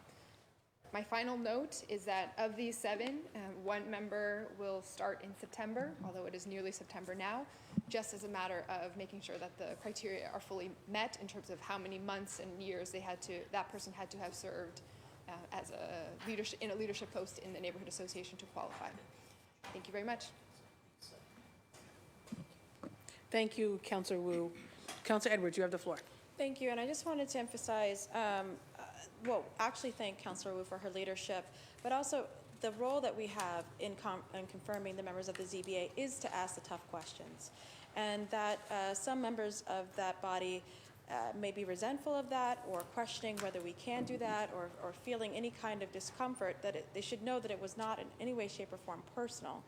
My final note is that of these 7, 1 member will start in September, although it is nearly September now, just as a matter of making sure that the criteria are fully met in terms of how many months and years that person had to have served as in a leadership post in the neighborhood association to qualify. Thank you very much. Thank you, Councilor Wu. Councilor Edwards, you have the floor. Thank you, and I just wanted to emphasize, actually thank Councilor Wu for her leadership, but also the role that we have in confirming the members of the ZBA is to ask the tough questions. And that some members of that body may be resentful of that, or questioning whether we can do that, or feeling any kind of discomfort, that they should know that it was not in any way, shape, or form personal,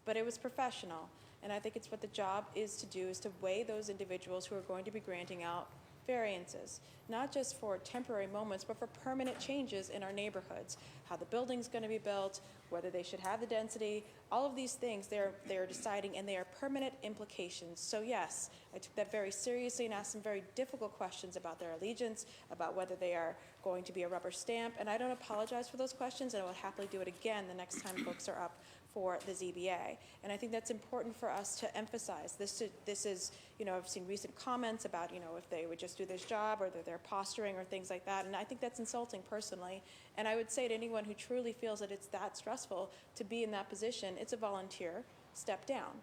but it was professional. And I think it's what the job is to do, is to weigh those individuals who are going to be granting out variances, not just for temporary moments, but for permanent changes in our neighborhoods, how the building's going to be built, whether they should have the density, all of these things they're deciding, and they are permanent implications. So yes, I took that very seriously and asked some very difficult questions about their allegiance, about whether they are going to be a rubber stamp, and I don't apologize for those questions, and I will happily do it again the next time folks are up for the ZBA. And I think that's important for us to emphasize. This is, I've seen recent comments about, if they would just do this job, or that they're posturing or things like that, and I think that's insulting personally. And I would say to anyone who truly feels that it's that stressful to be in that position, it's a volunteer, step down.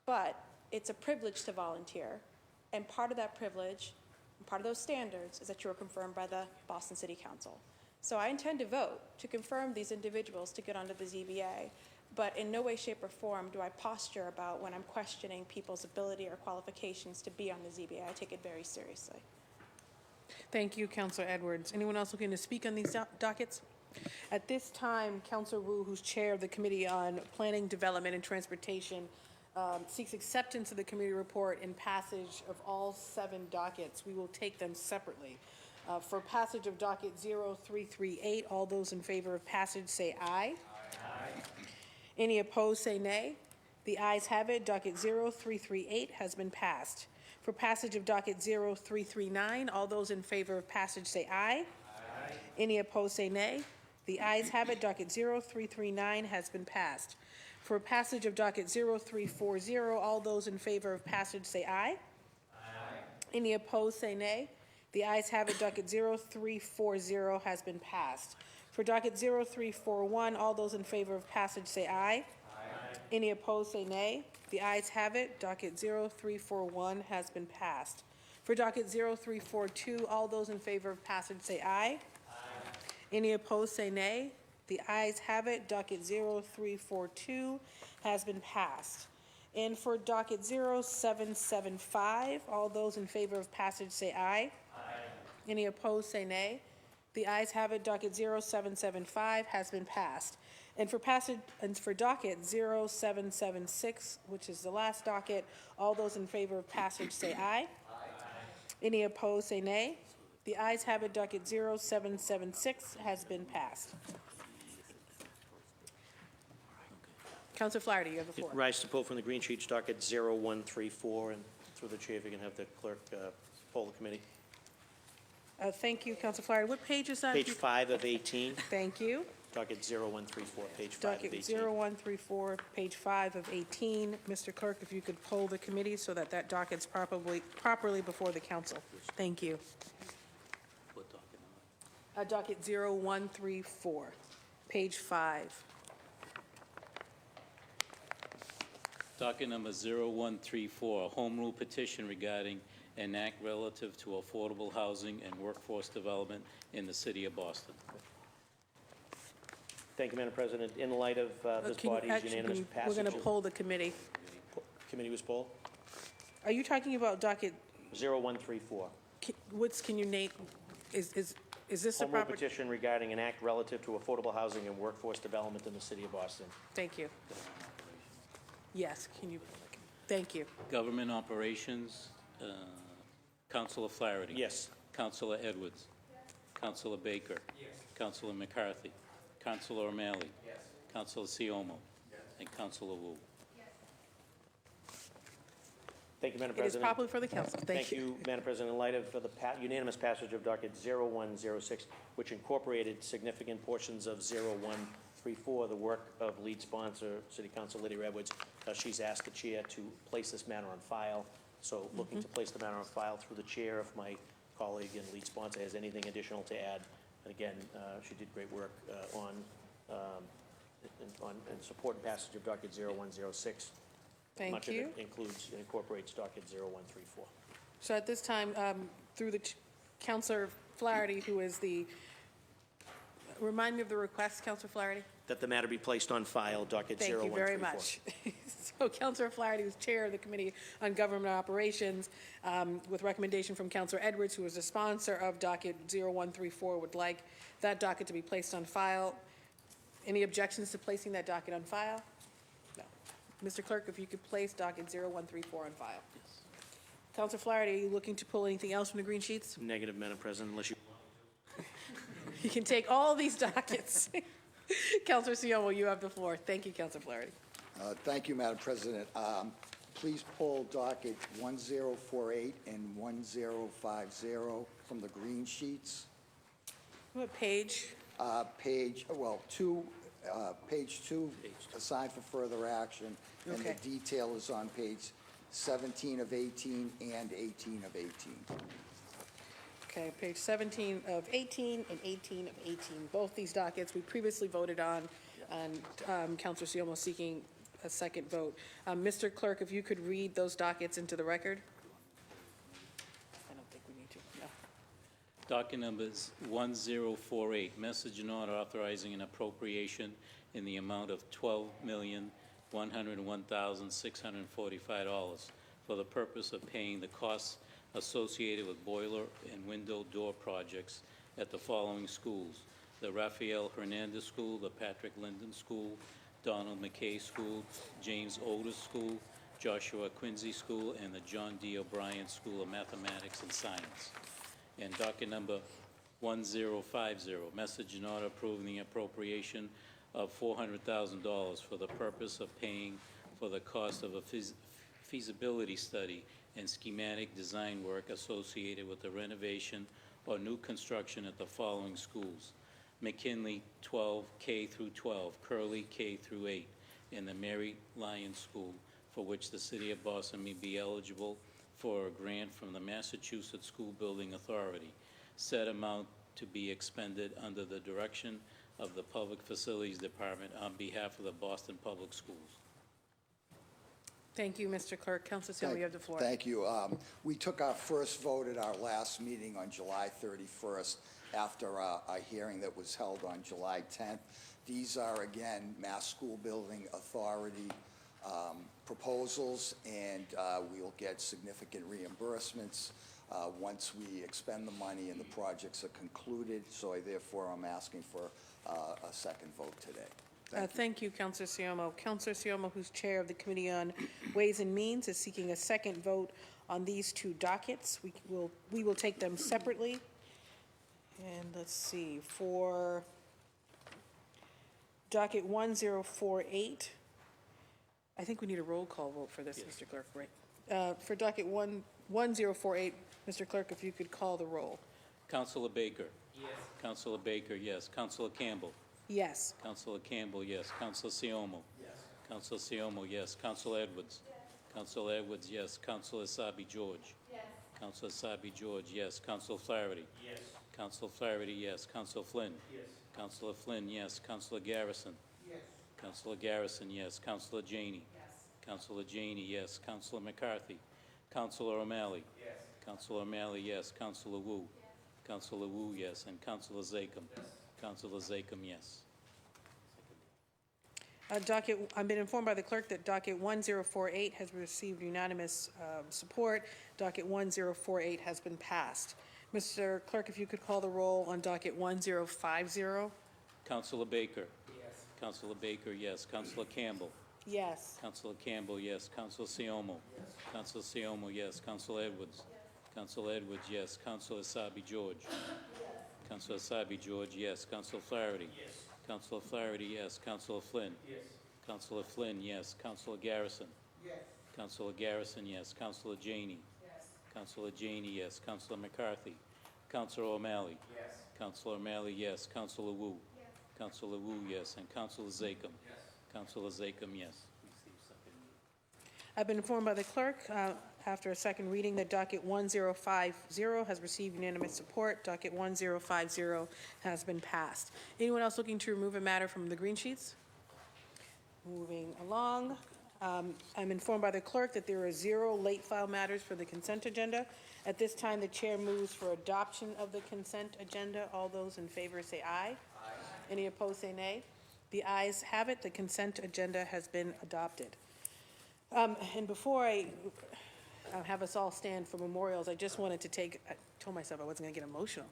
But it's a privilege to volunteer, and part of that privilege, and part of those standards, is that you are confirmed by the Boston City Council. So I intend to vote to confirm these individuals to get onto the ZBA, but in no way, shape, or form do I posture about when I'm questioning people's ability or qualifications to be on the ZBA. I take it very seriously. Thank you, Councilor Edwards. Anyone else looking to speak on these dockets? At this time, Councilor Wu, who's chair of the Committee on Planning, Development, and Transportation, seeks acceptance of the committee report and passage of all 7 dockets. We will take them separately. For passage of docket 0338, all those in favor of passage say aye. Aye. Any opposed say nay. The ayes have it. Docket 0338 has been passed. For passage of docket 0339, all those in favor of passage say aye. Aye. Any opposed say nay. The ayes have it. Docket 0339 has been passed. For passage of docket 0340, all those in favor of passage say aye. Aye. Any opposed say nay. The ayes have it. Docket 0340 has been passed. For docket 0341, all those in favor of passage say aye. Aye. Any opposed say nay. The ayes have it. Docket 0341 has been passed. For docket 0342, all those in favor of passage say aye. Aye. Any opposed say nay. The ayes have it. Docket 0342 has been passed. And for docket 0775, all those in favor of passage say aye. Aye. Any opposed say nay. The ayes have it. Docket 0775 has been passed. And for docket 0776, which is the last docket, all those in favor of passage say aye. Aye. Any opposed say nay. The ayes have it. Docket 0776 has been passed. Councilor Flaherty, you have the floor. Rise to pull from the green sheets, docket 0134, and through the chair, if you can have the clerk poll the committee. Thank you, Councilor Flaherty. What page is that? Page 5 of 18, Thank you. docket 0134, page 5 of 18. Docket 0134, page 5 of 18. Mr. Clerk, if you could poll the committee so that that docket's properly before the council. Thank you. What docket number? Docket 0134, page 5. Docket number 0134, a home rule petition regarding an act relative to affordable housing and workforce development in the city of Boston. Thank you, Madam President. In light of this body's unanimous passage. We're going to poll the committee. Committee was polled? Are you talking about docket, 0134. can you name, is this the Home rule proper? petition regarding an act relative to affordable housing and workforce development in the city of Boston. Thank you. Yes, can you, thank you. Government operations, Councilor Flaherty. Yes. Councilor Edwards. Councilor Baker. Yes. Councilor McCarthy. Councilor O'Malley. Yes. Councilor Siomo. Yes. And Councilor Wu. Thank you, Madam It is President. properly for the council. Thank you. Madam President. In light of the unanimous passage of docket 0106, which incorporated significant portions of 0134, the work of lead sponsor, City Council Lydia Edwards, she's asked the chair to place this matter on file. So looking to place the matter on file through the chair. If my colleague and lead sponsor has anything additional to add. And again, she did great work in support and passage of docket 0106. Thank Much of you. it includes and incorporates docket 0134. So at this time, through the Councilor Flaherty, who is the, remind me of the request, Councilor Flaherty? That the matter be placed on file, docket 0134. Thank you very much. So Councilor Flaherty, who's chair of the Committee on Government Operations, with recommendation from Councilor Edwards, who is the sponsor of docket 0134, would like that docket to be placed on file. Any objections to placing that docket on file? No. Mr. Clerk, if you could place docket 0134 on file. Yes. Councilor Flaherty, are you looking to pull anything else from the green sheets? Negative, Madam President, unless you... You can take all these dockets. Councilor Siomo, you have the floor. Thank you, Councilor Flaherty. Thank you, Madam President. Please pull docket 1048 and 1050 from the green sheets. What page? Page 2, assigned for further action, and Okay. the detail is on page 17 of 18 and 18 of 18. Okay, page 17 of 18 and 18 of 18. Both these dockets we previously voted on, and Councilor Siomo seeking a second vote. Mr. Clerk, if you could read those dockets into the record. I don't think we need to, no. Docket numbers 1048, message and order authorizing an appropriation in the amount of $12,101,645 for the purpose of paying the costs associated with boiler and window door projects at the following schools: the Rafael Hernandez School, the Patrick Linden School, Donald McKay School, James Otis School, Joshua Quincy School, and the John D. O'Brien School of Mathematics and Science. And docket number 1050, message and order approving the appropriation of $400,000 for the purpose of paying for the cost of a feasibility study and schematic design work associated with the renovation or new construction at the following schools: McKinley 12 K through 12, Curley K through 8, and the Mary Lyon School, for which the City of Boston may be eligible for a grant from the Massachusetts School Building Authority. Said amount to be expended under the direction of the Public Facilities Department on behalf of the Boston Public Schools. Thank you, Mr. Clerk. Councilor Seola, you have the floor. Thank you. We took our first vote at our last meeting on July 31st after a hearing that was held on July 10th. These are, again, Mass School Building Authority proposals, and we will get significant reimbursements once we expend the money and the projects are concluded. So therefore, I'm asking for a second vote today. Thank you, Councilor Siomo. Councilor Siomo, who's chair of the Committee on Ways and Means, is seeking a second vote on these two dockets. We will take them separately. And let's see, for docket 1048, I think we need a roll call vote for this, Mr. Clerk, right? For docket 1048, Mr. Clerk, if you could call the roll. Councilor Baker. Yes. Councilor Baker, yes. Councilor Campbell. Yes. Councilor Campbell, yes. Councilor Siomo. Yes. Councilor Siomo, yes. Councilor Edwards. Yes. Councilor Edwards, yes. Councilor Asabi George. Yes. Councilor Asabi George, yes. Councilor Flaherty. Yes. Councilor Flaherty, yes. Councilor Flynn. Yes. Councilor Flynn, yes. Councilor Garrison. Yes. Councilor Garrison, yes. Councilor Janey. Yes. Councilor Janey, yes. Councilor McCarthy. Councilor O'Malley. Yes. Councilor O'Malley, yes. Councilor Wu. Yes. Councilor Wu, yes. And Councilor Zachem. Yes. Councilor Zachem, yes. I've been informed by the clerk that docket 1048 has received unanimous support. Docket 1048 has been passed. Mr. Clerk, if you could call the roll on docket 1050. Councilor Baker. Yes. Councilor Baker, yes. Councilor Campbell. Yes. Councilor Campbell, yes. Councilor Siomo. Yes. Councilor Siomo, yes. Councilor Edwards. Yes. Councilor Edwards, yes. Councilor Asabi George. Yes. Councilor Asabi George, yes. Councilor Flaherty. Yes. Councilor Flaherty, yes. Councilor Flynn. Yes. Councilor Flynn, yes. Councilor Garrison. Yes. Councilor Garrison, yes. Councilor Janey. Yes. Councilor Janey, yes. Councilor McCarthy. Councilor O'Malley. Yes. Councilor O'Malley, yes. Councilor Wu. Yes. Councilor Wu, yes. And Councilor Zachem. Yes. Councilor Zachem, yes. I've been informed by the clerk after a second reading that docket 1050 has received unanimous support. Docket 1050 has been passed. Anyone else looking to remove a matter from the green sheets? Moving along. I'm informed by the clerk that there are 0 late file matters for the consent agenda. At this time, the chair moves for adoption of the consent agenda. All those in favor say aye. Aye. Any opposed say nay. The ayes have it. The consent agenda has been adopted. And before I have us all stand for memorials, I just wanted to I told myself I wasn't going to get emotional,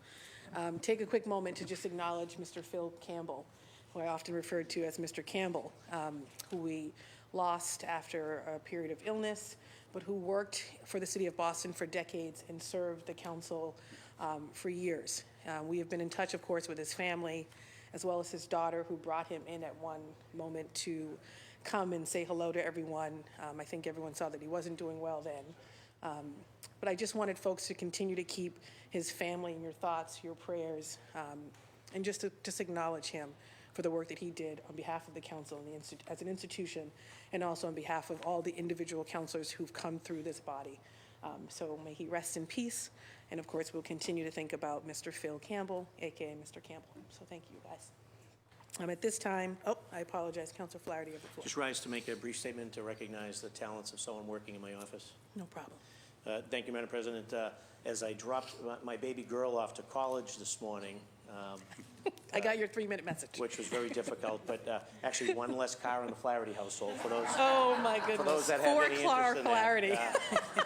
take a quick moment to just acknowledge Mr. Phil Campbell, who I often referred to as Mr. Campbell, who we lost after a period of illness, but who worked for the city of Boston for decades and served the council for years. We have been in touch, of course, with his family, as well as his daughter, who brought him in at one moment to come and say hello to everyone. I think everyone saw that he wasn't doing well then. But I just wanted folks to continue to keep his family in your thoughts, your prayers, and just to acknowledge him for the work that he did on behalf of the council and as an institution, and also on behalf of all the individual councilors who've come through this body. So may he rest in peace. And of course, we'll continue to think about Mr. Phil Campbell, AKA Mr. Campbell. So thank you, guys. At this time, I apologize, Councilor Flaherty of the floor. Just rise to make a brief statement to recognize the talents of someone working in my office. No problem. Thank you, Madam President. As I dropped my baby girl off to college this morning, I got your 3-minute message. which was very difficult, but actually one less car in the Flaherty household for those. Oh my goodness! For those that have any interest in Flaherty. that.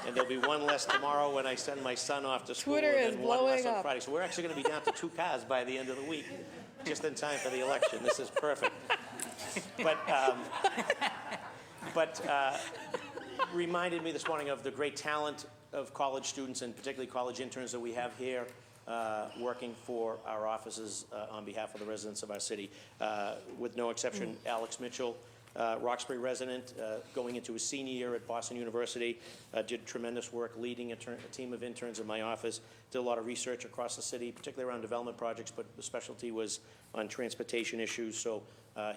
And there'll be one less tomorrow when I send my son off to school. Twitter and is then one less blowing on up. Friday. So we're actually going to be down to 2 cars by the end of the week, just in time for the election. This is perfect. But reminded me this morning of the great talent of college students, and particularly college interns that we have here working for our offices on behalf of the residents of our city. With no exception, Alex Mitchell, Roxbury resident, going into his senior year at Boston University, did tremendous work leading a team of interns in my office, did a lot of research across the city, particularly around development projects, but the specialty was on transportation issues. So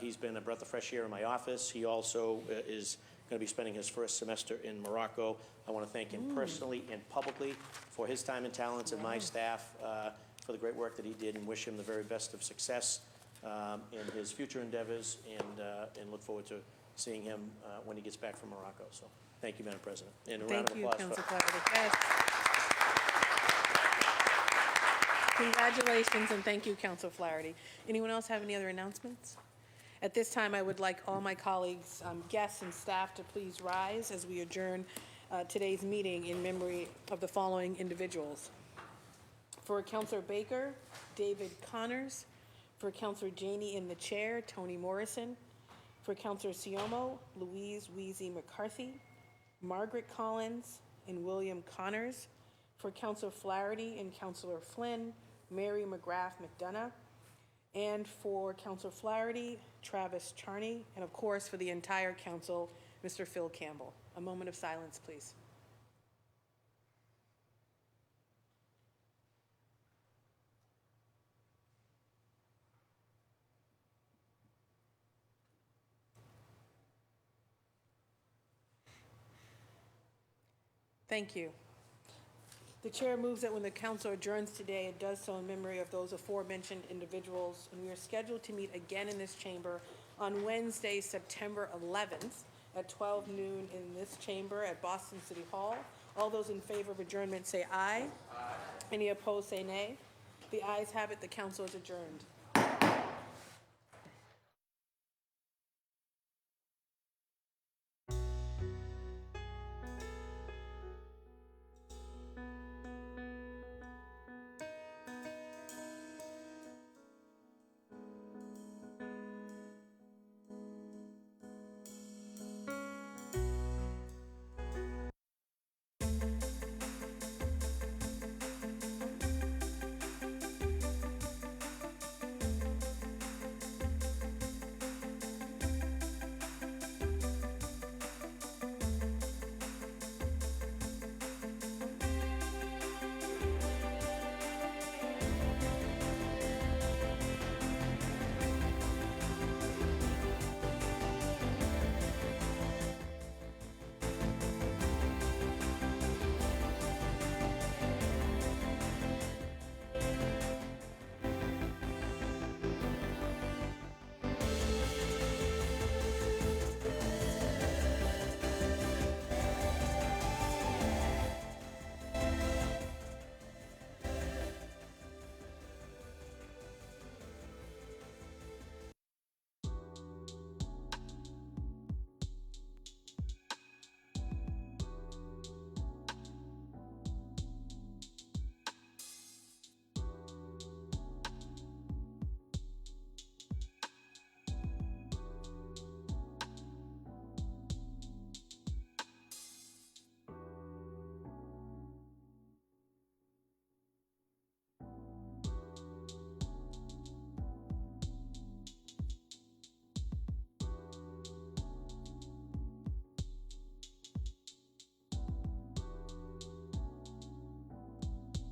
he's been a breath of fresh air in my office. He also is going to be spending his first semester in Morocco. I want to thank him personally and publicly for his time and talents, and my staff for the great work that he did, and wish him the very best of success in his future endeavors, and look forward to seeing him when he gets back from Morocco. So thank you, Madam President. And a round of applause. Thank you, Council Flaherty. Yes. Congratulations, and thank you, Council Flaherty. Anyone else have any other announcements? At this time, I would like all my colleagues, guests, and staff to please rise as we adjourn today's meeting in memory of the following individuals. For Councilor Baker, David Connors. For Councilor Janey in the chair, Toni Morrison. For Councilor Siomo, Louise Weezy McCarthy. Margaret Collins and William Connors. For Councilor Flaherty and Councilor Flynn, Mary McGrath McDonough. And for Councilor Flaherty, Travis Charney. And of course, for the entire council, Mr. Phil Campbell. A moment of silence, please. Thank you. The chair moves that when the council adjourns today, it does so in memory of those aforementioned individuals, and we are scheduled to meet again in this chamber on Wednesday, September 11th at 12 noon in this chamber at Boston City Hall. All those in favor of adjournment say aye. Aye. Any opposed say nay. The ayes have it. The council is adjourned.